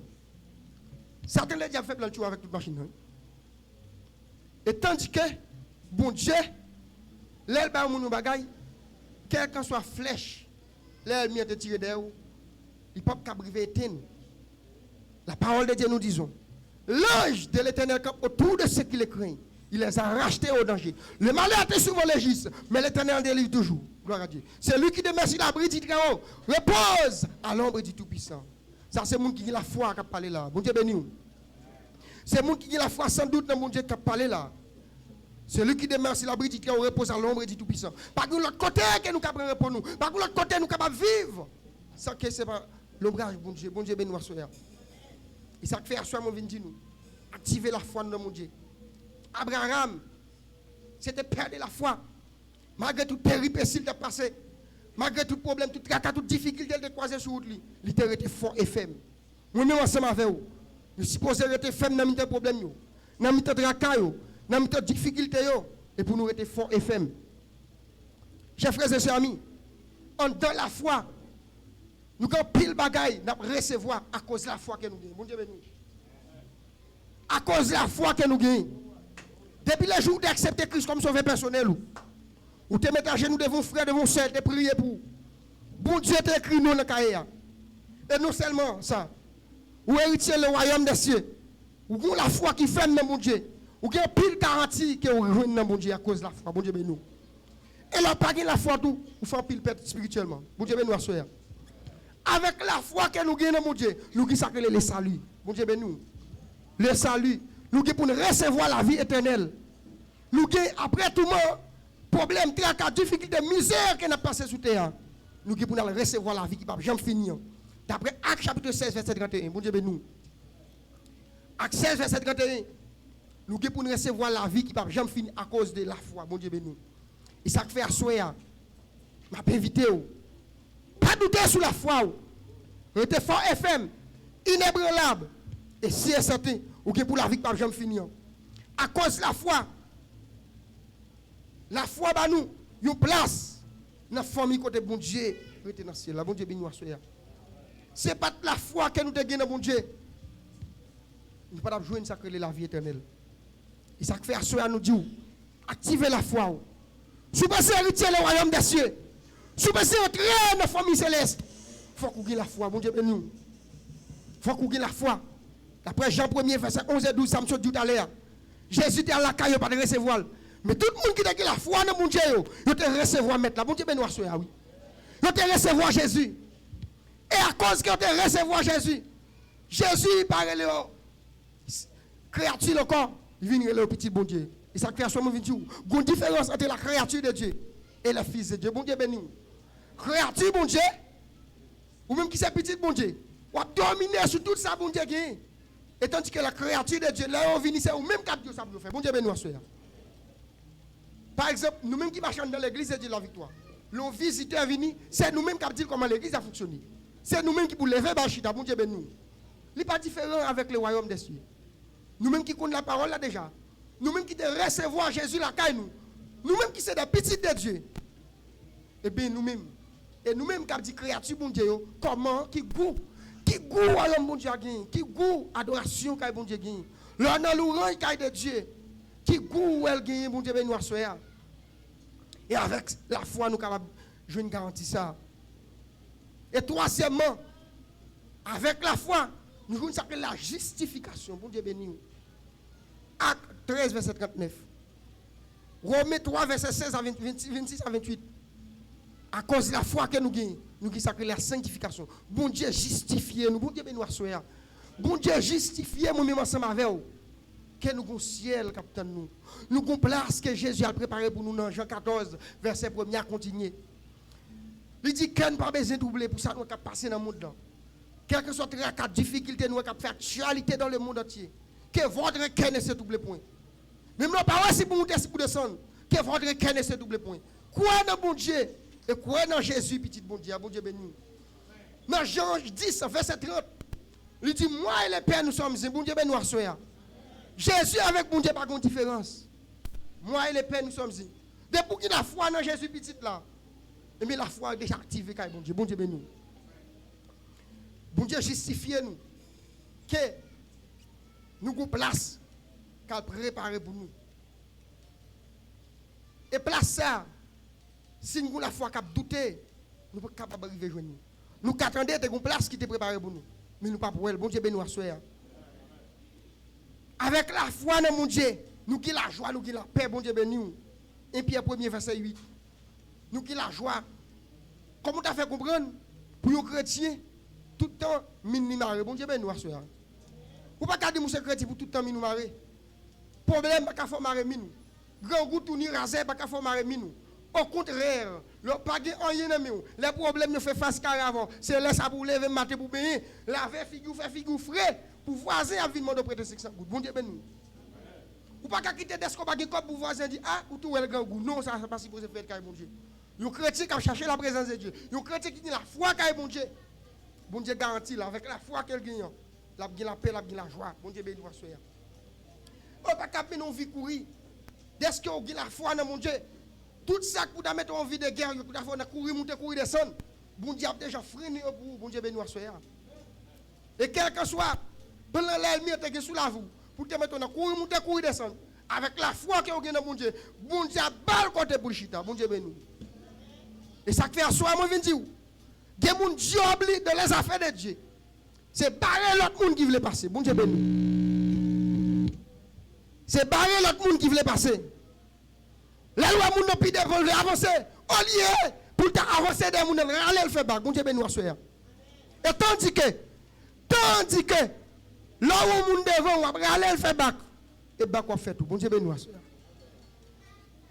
Satan l'a déjà fait plein de choses avec toute machine, non. Et tandis que, bon Dieu, l'elle va mon bagaille. Quelle que soit flèche, l'ennemi est tiré d'elle, il ne peut pas briver éteindre. La parole de Dieu nous disons, l'ange de l'Éternel campe autour de ceux qui les craignent. Il les a rachetés au danger. Le malheur est souvent légiste, mais l'Éternel délivre toujours. Gloire à Dieu. C'est lui qui demeure sur l'abri du Très-Haut. Repose à l'ombre du Tout-Puissant. Ça, c'est le monde qui a la foi qui a parlé là. Bon Dieu béni. C'est le monde qui a la foi sans doute dans mon Dieu qui a parlé là. Celui qui demeure sur l'abri dit qu'on repose à l'ombre du Tout-Puissant. Par contre, l'autre côté que nous capable pour nous. Par contre, l'autre côté nous capable vivre. Sans que c'est pas l'ombrage, bon Dieu bénisse soya. Et ça fait à soi, mon vin nous. Activer la foi dans mon Dieu. Abraham, c'était perdre la foi. Malgré toute péripétie de passé, malgré tout problème, toute tracas, toute difficulté de croiser sur route, il était fort et ferme. Moi-même, ensemble avec vous, je suppose être ferme dans mes problèmes, dans mes tracas, dans mes difficultés, et pour nous être fort et ferme. Chers frères et sœurs amis, dans la foi, nous avons pile bagaille à recevoir à cause de la foi que nous avons. Bon Dieu béni. À cause de la foi que nous avons. Depuis le jour d'accepter Christ comme sauveur personnel, ou te mettre à genoux devant frère, devant sœur, te prier pour. Bon Dieu t'a écrit nous dans le cahier. Et non seulement ça, ou héritier le royaume des cieux, ou avez la foi qui fait dans mon Dieu, ou avez pile garantie que vous rejoignez dans mon Dieu à cause de la foi. Bon Dieu béni. Et là, pas la foi tout, vous faites pile pète spirituellement. Bon Dieu béni, soyez. Avec la foi que nous gagnons, mon Dieu, nous avons le salut. Bon Dieu béni. Le salut. Nous avons pour recevoir la vie éternelle. Nous avons, après tout le problème, tracas, difficulté, misère que nous avons passé sous terre. Nous avons pour recevoir la vie qui ne va jamais finir. D'après Actes chapitre 16, verset 31. Bon Dieu béni. Actes 16, verset 31. Nous avons pour recevoir la vie qui ne va jamais finir à cause de la foi. Bon Dieu béni. Et ça fait à soi. Je vais inviter. Pas douter sur la foi. Restez fort FM, inébranlable. Et si c'est certain, ou que pour la vie qui ne va jamais finir. À cause de la foi, bah nous, une place dans la famille côté bon Dieu, restez dans le ciel. Bon Dieu béni à soya. C'est pas la foi que nous avons dans bon Dieu. Nous ne pouvons pas jouer une la vie éternelle. Et ça fait à soya nous dit, activez la foi. Si vous pensez héritier le royaume des cieux, si vous pensez entrer dans la famille céleste, il faut qu'on ait la foi. Bon Dieu béni. Il faut qu'on ait la foi. D'après Jean 1er, verset 11 et 12, ça me dit tout à l'heure. Jésus était à la caille, pas de recevoir. Mais tout le monde qui a la foi dans mon Dieu, il te recevoir mettre là. Bon Dieu béni, oui. Il te recevoir Jésus. Et à cause que te recevoir Jésus, Jésus parle le créature le corps, il vient le petit bon Dieu. Et ça crée à soi, il y a une différence entre la créature de Dieu et le fils de Dieu. Bon Dieu béni. Créature bon Dieu, ou même qui c'est petit bon Dieu, ou a dominé sur tout ça bon Dieu gagne. Et tandis que la créature de Dieu, là on vient c'est ou même cap Dieu ça peut faire. Bon Dieu béni à soi. Par exemple, nous-mêmes qui marchons dans l'église de Dieu la victoire. L'on visiteur venu, c'est nous-mêmes qui disons comment l'église a fonctionné. C'est nous-mêmes qui pour lever Bachita, bon Dieu béni. Il n'est pas différent avec le royaume des cieux. Nous-mêmes qui connaissons la parole là déjà. Nous-mêmes qui devons recevoir Jésus la caille nous. Nous-mêmes qui sommes des petits de Dieu. Et bien nous-mêmes. Et nous-mêmes qui dit créature bon Dieu, comment, qui goût royaume bon Dieu gagne, qui goût adoration qu'a bon Dieu gagne. L'honneur l'orange qu'a de Dieu, qui goût elle gagne bon Dieu béni soya. Et avec la foi nous capable je une garantie ça. Et troisièmement, avec la foi, nous avons ça la justification. Bon Dieu béni. Acte 13, verset 39. Romains 3, verset 16 à 26 à 28. À cause de la foi que nous avons, nous avons la sanctification. Bon Dieu justifié nous. Bon Dieu béni soya. Bon Dieu justifié nous même ensemble avec vous. Que nous avons ciel, capitaine nous. Nous avons place que Jésus a préparé pour nous dans Jean 14, verset 1er à continuer. Il dit qu'on n'a pas besoin de doubler pour ça nous avons passé dans le monde. Quelle que soit la difficulté, nous avons fait actualité dans le monde entier. Que votre cœur ne se double point. Même nos parents, si vous montez, si vous descendez, que votre cœur ne se double point. Croyez dans bon Dieu et croyez dans Jésus, petit bon Dieu, bon Dieu béni. Dans Jean 10, verset 30, il dit, moi et le Père, nous sommes un, bon Dieu béni, nous sommes. Jésus avec bon Dieu, pas de différence. Moi et le Père, nous sommes un. Depuis qu'il a foi dans Jésus, petit là, mais la foi est déjà activée, bon Dieu béni. Bon Dieu justifie nous que nous avons place qu'à préparer pour nous. Et place ça, si nous avons la foi qu'à douter, nous ne sommes pas capables d'arriver à joindre. Nous attendons une place qui est préparée pour nous. Mais nous ne sommes pas pour elle. Bon Dieu béni nous assoyer. Avec la foi dans mon Dieu, nous qui la joie, nous qui la paix, bon Dieu béni nous. 1 Pierre 1er verset 8. Nous qui la joie. Comment tu as fait comprendre pour un chrétien tout le temps minimum bon Dieu béni nous assoyer. Ou pas garder mon secret pour tout le temps minimum. Problème pas qu'à faire marrer minou. grand goût tourner rasé pas qu'à faire marrer minou. Au contraire, le pas rien dans nous. Les problèmes nous fait face car avant, c'est là ça pour lever matin pour payer, laver figure faire figure frais pour voisin à venir de prêter 500 gouttes. Bon Dieu ben nous. Ou pas qu'à quitter d'esco pas comme pour voisin dit ah ou tout le grand goût. Non, ça pas supposé faire car bon Dieu. Yo chrétien qui chercher la présence de Dieu. Yo chrétien qui dit la foi car bon Dieu. Bon Dieu garantit là avec la foi qu'elle gagne. La paix, la joie. Bon Dieu béni soyez. On pas qu'à nous vie courir. Dès que on a la foi dans mon Dieu. Tout ça pour mettre en vie de guerre, pour faire courir, monter, courir, descendre. Bon Dieu a déjà freiné pour bon Dieu béni soyez. Et quel que soit, pendant l'ennemi est sous la vous, pour te mettre en courir, monter, courir, descendre. Avec la foi que vous avez dans mon Dieu, bon Dieu a balle côté pour le chita. Bon Dieu béni. Et ça fait à soi, moi, je viens dire. Il y a des gens dans les affaires de Dieu. C'est barrer l'autre monde qui veut passer. Bon Dieu béni. C'est barrer l'autre monde qui veut passer. Les lois moun ne pide pour avancer. Au lieu pour avancer des moun râler le fait bac. Bon Dieu béni soyez. Et tandis que là où moun devant râler le fait bac. Et bac on fait tout. Bon Dieu béni soyez.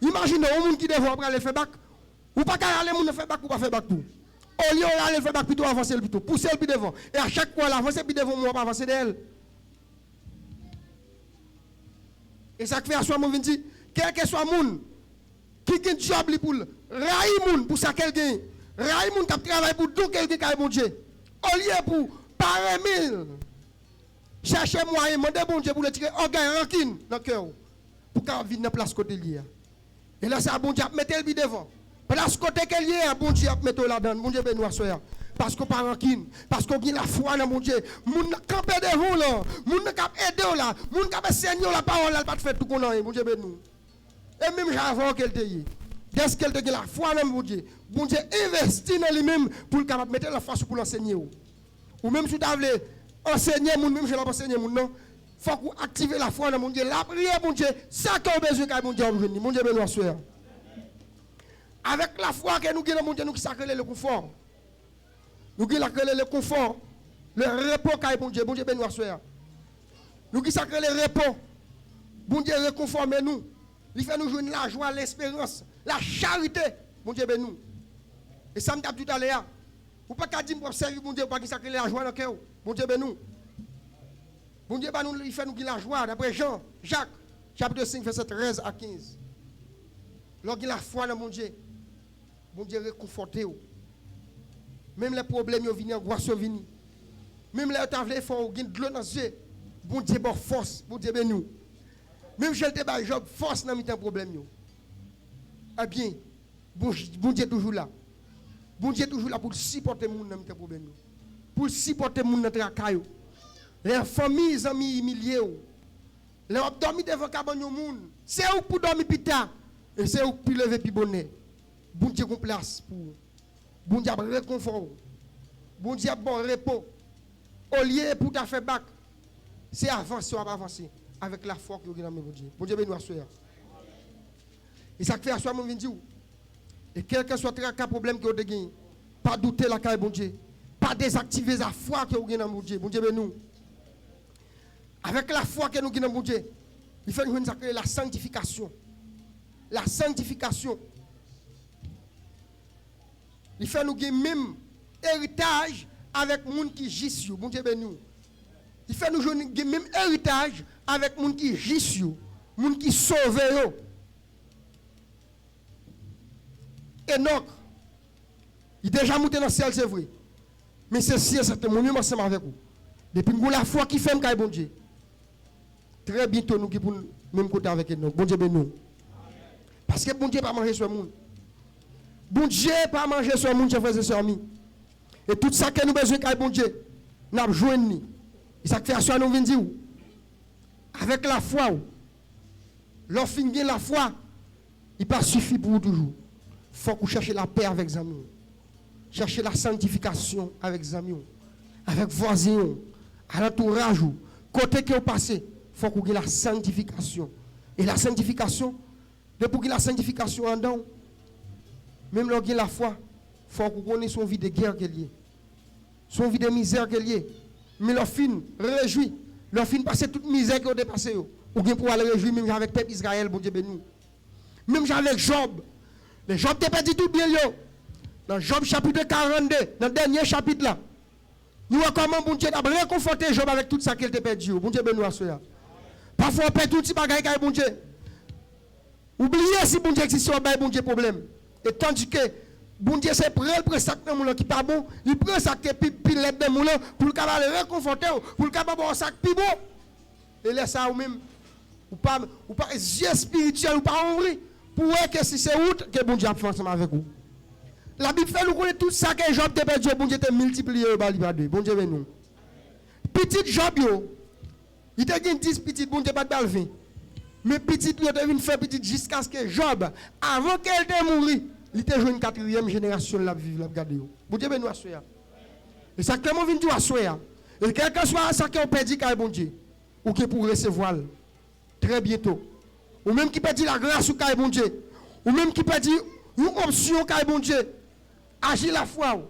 Imaginez un monde qui devant râler le fait bac. Ou pas râler moun fait bac ou pas fait bac tout. Au lieu de râler le fait bac plutôt avancer le plutôt. Pousser le plus devant. Et à chaque fois l'avancer plus devant moi pas avancer d'elle. Et ça fait à soi mon dit quel que soit moun qui a un job pour railler moun pour ça qu'elle gagne. Railler moun qui travaille pour tout quelqu'un qui a bon Dieu. Au lieu pour par mille chercher moyen demander bon Dieu pour le tirer orgueil rancune dans le cœur pour qu'elle vienne dans place côté lié. Et là ça bon Dieu mettre le devant. Place côté qu'elle est bon Dieu mettre là-dedans. Bon Dieu béni soyez. Parce qu'on pas rancune, parce qu'on a la foi dans mon Dieu. Moun camper devant là, moun cap aider là, moun cap enseigner la parole là, pas de faire tout qu'on a. Bon Dieu béni. Et même avant qu'elle te y. Dès qu'elle te la foi dans mon Dieu. Bon Dieu investit dans lui-même pour capable mettre la force pour l'enseigner. Ou même si tu veux enseigner moun même je l'ai enseigner moun non. Faut qu'on active la foi dans mon Dieu. La prière mon Dieu, ça qu'on besoin que mon Dieu a besoin. Mon Dieu béni soyez. Avec la foi que nous avons dans mon Dieu, nous qui sacrons le confort. Nous qui sacrons le confort, le repos qu'a bon Dieu béni soyez. Nous qui sacrons le repos. Bon Dieu réconforme nous. Il fait nous jouer la joie, l'espérance, la charité. Bon Dieu béni nous. Et ça me tape tout à l'heure. Ou pas qu'à dire pour servir bon Dieu pas qui sacré la joie dans le cœur. Bon Dieu béni nous. Bon Dieu nous il fait nous la joie d'après Jean, Jacques, chapitre 5 verset 13 à 15. Lorsqu'il a la foi dans mon Dieu. Bon Dieu réconforté. Même les problèmes ils viennent, angoisse viennent. Même les tavles font gain de l'eau dans les yeux. Bon Dieu bon force, bon Dieu béni nous. Même si je te bats job force dans mes problèmes yo. Eh bien, bon Dieu toujours là. Bon Dieu toujours là pour supporter moun dans mes problèmes yo. Pour supporter moun dans travail. Les familles, les amis humiliés. Les dormi devant cabane yo moun. C'est où pour dormir pita et c'est où pour lever pi bonnet. Bon Dieu qu'on place pour. Bon Dieu réconfort. Bon Dieu bon repos. Au lieu pour ta faire bac, c'est avancer ou pas avancer avec la foi que vous avez dans mon Dieu. Bon Dieu béni soyez. Et ça fait à soi mon Dieu. Et quel que soit le problème que vous avez gagné, pas douter la caille bon Dieu. Pas désactiver la foi que vous avez dans mon Dieu. Bon Dieu béni nous. Avec la foi que nous avons dans mon Dieu, il faut nous sacrer la sanctification. La sanctification. Il fait nous gagner même héritage avec les gens qui gissent. Bon Dieu béni nous. Il fait nous gagner même héritage avec les gens qui gissent. Les gens qui sauvent. Enoch, il est déjà monté dans le ciel, c'est vrai. Mais c'est si c'est mon mieux ensemble avec vous. Depuis que la foi qui fait me bon Dieu. Très bientôt nous qui pour même côté avec Enoch. Bon Dieu béni nous. Parce que bon Dieu pas manger sur le monde. Bon Dieu pas manger sur le monde, chers frères et sœurs. Et tout ça que nous besoin de bon Dieu, nous avons joué ni. Et ça fait à soi nous venons dire avec la foi. Lorsqu'on finit la foi, il pas suffit pour vous toujours. Il faut que vous cherchiez la paix avec les amis. Cherchez la sanctification avec les amis. Avec voisins, à l'entourage. Côté que vous passez, il faut que vous ayez la sanctification. Et la sanctification, depuis que la sanctification en dedans, même lorsqu'il y a la foi, il faut que vous connaissiez son vie de guerre qu'elle est. Son vie de misère qu'elle est. Mais leur fin réjouit. Leur fin passer toute misère que vous dépassez. Ou bien pour aller réjouir même avec le peuple Israël, bon Dieu béni. Même avec Job. Les Job t'es perdu tout bien yo. Dans Job chapitre 42, dans le dernier chapitre là. Nous voyons comment bon Dieu a réconforté Job avec tout ça qu'il t'a perdu. Bon Dieu bénisse cela. Parfois on perd tout petit bagage avec bon Dieu. Oubliez si bon Dieu existe, on a bon Dieu problème. Et tandis que bon Dieu c'est prêt le sac dans mon qui pas bon, il prend ça qui pile dans mon pour le capable réconforter, pour le capable un sac plus bon. Et laisse ça ou même ou pas yeux spirituel ou pas ouvrir pour voir que si c'est route que bon Dieu a fait ensemble avec vous. La Bible fait nous connaître tout ça que Job t'a perdu, bon Dieu t'a multiplié par lui. Bon Dieu bénisse. Petit Job yo, il t'a gagné 10 petits, bon Dieu pas de balvin. Mais petit yo t'a venu faire petit jusqu'à ce que Job avant qu'elle t'ait mouru, il t'a joué une 4e génération la vivre la regarder yo. Bon Dieu bénisse soya. Et ça clairement vient dire soya. Et quel que soit ça qu'on perdu car bon Dieu ou qui pour recevoir très bientôt. Ou même qui perdit la grâce ou car bon Dieu. Ou même qui perdit une option car bon Dieu. Agir la foi,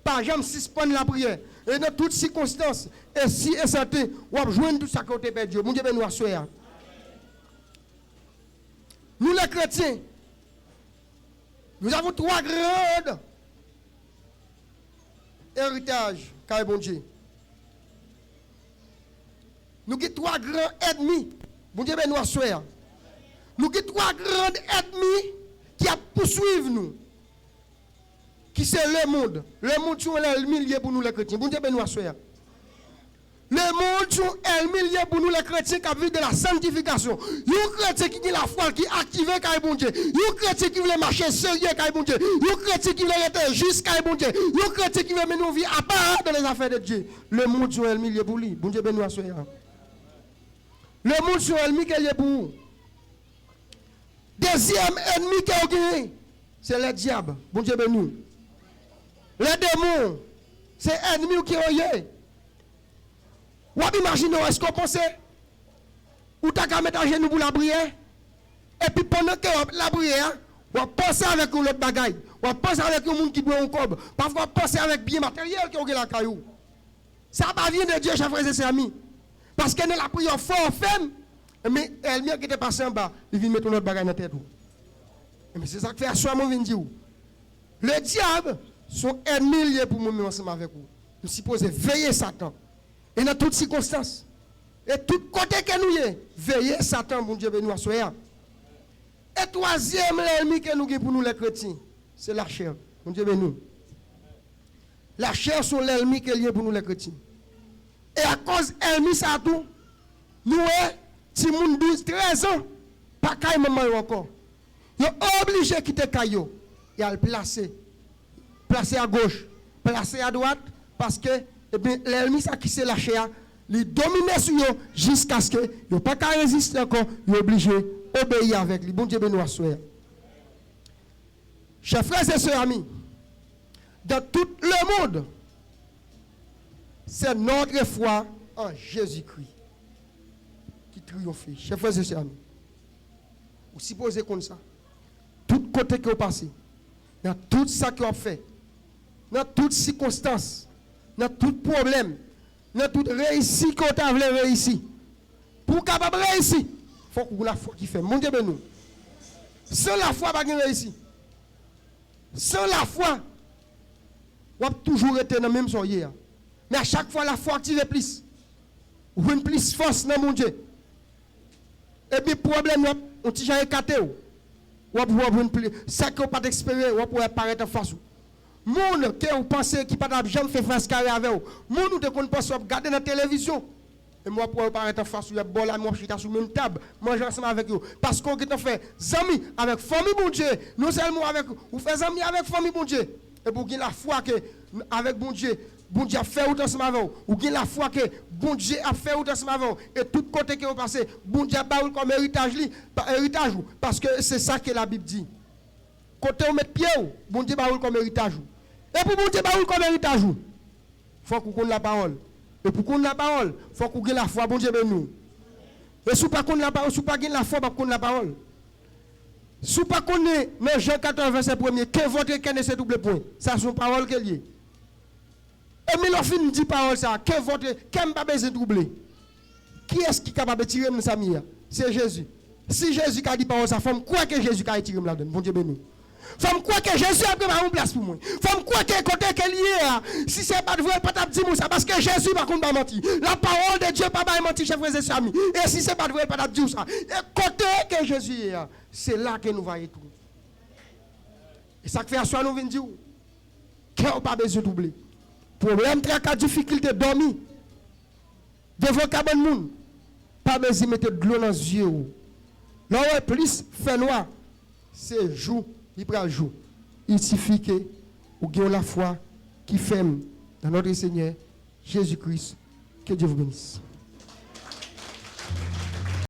pas jamais suspendre la prière. Et dans toutes circonstances, et si et santé, ou joindre tout ça que tu as perdu. Mon Dieu, nous assoyons. Nous les chrétiens, nous avons 3 grands héritages, car bon Dieu. Nous avons 3 grands ennemis. Mon Dieu, nous assoyons. Nous avons 3 grands ennemis qui poursuivent nous. Qui c'est le monde? Le monde sont l'ennemi lié pour nous les chrétiens. Bon Dieu bénisse nous soya. Le monde sont l'ennemi lié pour nous les chrétiens qui vivent de la sanctification. Les chrétiens qui ont la foi qui active car bon Dieu. Les chrétiens qui veulent marcher sérieux car bon Dieu. Les chrétiens qui veulent être juste car bon Dieu. Les chrétiens qui veulent mener une vie à part dans les affaires de Dieu. Le monde sont l'ennemi lié pour lui. Bon Dieu bénisse nous soya. Le monde sont l'ennemi qui est lié pour nous. Deuxième ennemi qui est gagné, c'est le diable. Bon Dieu bénisse nous. Les démons, c'est ennemi qui est. Ou imaginez, est-ce qu'on pense ou t'as qu'à mettre à genoux pour la prière? Et puis pendant que la prière, on pense avec l'autre bagaille. On pense avec le monde qui doit un cob. Parfois, on pense avec bien matériel qui a la caillou. Ça va venir de Dieu, chers frères et sœurs amis. Parce que dans la prière fort, ferme, mais elle qui était passé en bas, il vient mettre notre bagaille dans la tête. Mais c'est ça que fait à soi, mon vient dire. Le diable, sont ennemis liés pour nous ensemble avec vous. Nous supposons veiller Satan. Et dans toutes circonstances. Et tout côté que nous y veiller Satan, bon Dieu, nous soyons. Et troisième ennemi que nous avons pour nous les chrétiens, c'est la chair. Bon Dieu, nous. La chair sont l'ennemi qui est lié pour nous les chrétiens. Et à cause de l'ennemi, ça tout, nous, si nous 12, 13 ans, pas qu'à maman encore. Ils sont obligés de quitter Caillou et à le placer. Placer à gauche, placer à droite, parce que l'ennemi qui s'est lâché, il domine sur eux jusqu'à ce que il pas qu'à résister encore, il est obligé d'obéir avec lui. Bon Dieu bénisse nous. Chers frères et sœurs amis, dans tout le monde, c'est notre foi en Jésus-Christ qui triomphe. Chers frères et sœurs amis, vous supposez comme ça, tout côté que vous passez, dans tout ça que vous fait, dans toutes circonstances, dans tout problème, dans toute réussite que vous voulez réussir. Pour capable réussir, il faut que vous la foi qui fait. Mon Dieu béni. Sans la foi, pas de réussite. Sans la foi, vous avez toujours été dans le même soyer. Mais à chaque fois, la foi active plus. Vous avez plus force dans mon Dieu. Et puis, problème, on t'a déjà écarté. Vous avez plus. Ça que vous n'avez pas d'expérience, vous pouvez apparaître en face. Moun que vous pensez qui pas jamais fait face carré avec vous. Moun te qu'on pense regarder dans la télévision. Et moi pour apparaître en face, il y a bon là moi je suis sur même table, manger ensemble avec vous parce qu'on qui fait amis avec famille bon Dieu. Non seulement avec vous faites amis avec famille bon Dieu. Et pour gagner la foi que avec bon Dieu a fait autant ensemble avec vous. Ou gagner la foi que bon Dieu a fait autant ensemble avec vous. Et tout côté que vous passez, bon Dieu a baoul comme héritage parce que c'est ça que la Bible dit. Côté où mettre pied, bon Dieu baoul comme héritage. Et pour bon Dieu baoul comme héritage, il faut qu'on connaisse la parole. Et pour qu'on ait la parole, il faut qu'on ait la foi, bon Dieu béni nous. Et si vous n'avez pas la parole, si vous n'avez pas la foi, vous n'avez pas la parole. Si vous n'avez pas dans Jean 14, verset 1er, que votre cœur ne se double point. Ça, c'est une parole qui est liée. Et mais l'enfant dit parole ça, que votre cœur n'a pas besoin de doubler. Qui est-ce qui est capable de tirer de sa mire? C'est Jésus. Si Jésus a dit par ça, faut croire que Jésus a tiré là-dedans. Bon Dieu béni. Faut croire que Jésus a préparé une place pour moi. Faut croire que côté qu'elle est, si c'est pas vrai, pas t'a dit ça parce que Jésus va pas mentir. La parole de Dieu pas mentir, chers frères et amis. Et si c'est pas vrai, pas t'a dit ça. Et côté que Jésus est, c'est là que nous voyons tout. Et ça fait à soi nous venons dire que pas besoin de doubler. Problème tracas difficulté dormir. Devant cabane moun. Pas besoin de mettre de l'eau dans les yeux. Là plus fait noir, c'est jour, il prend jour. Il suffit que vous ayez la foi qui ferme dans notre Seigneur Jésus-Christ. Que Dieu vous bénisse.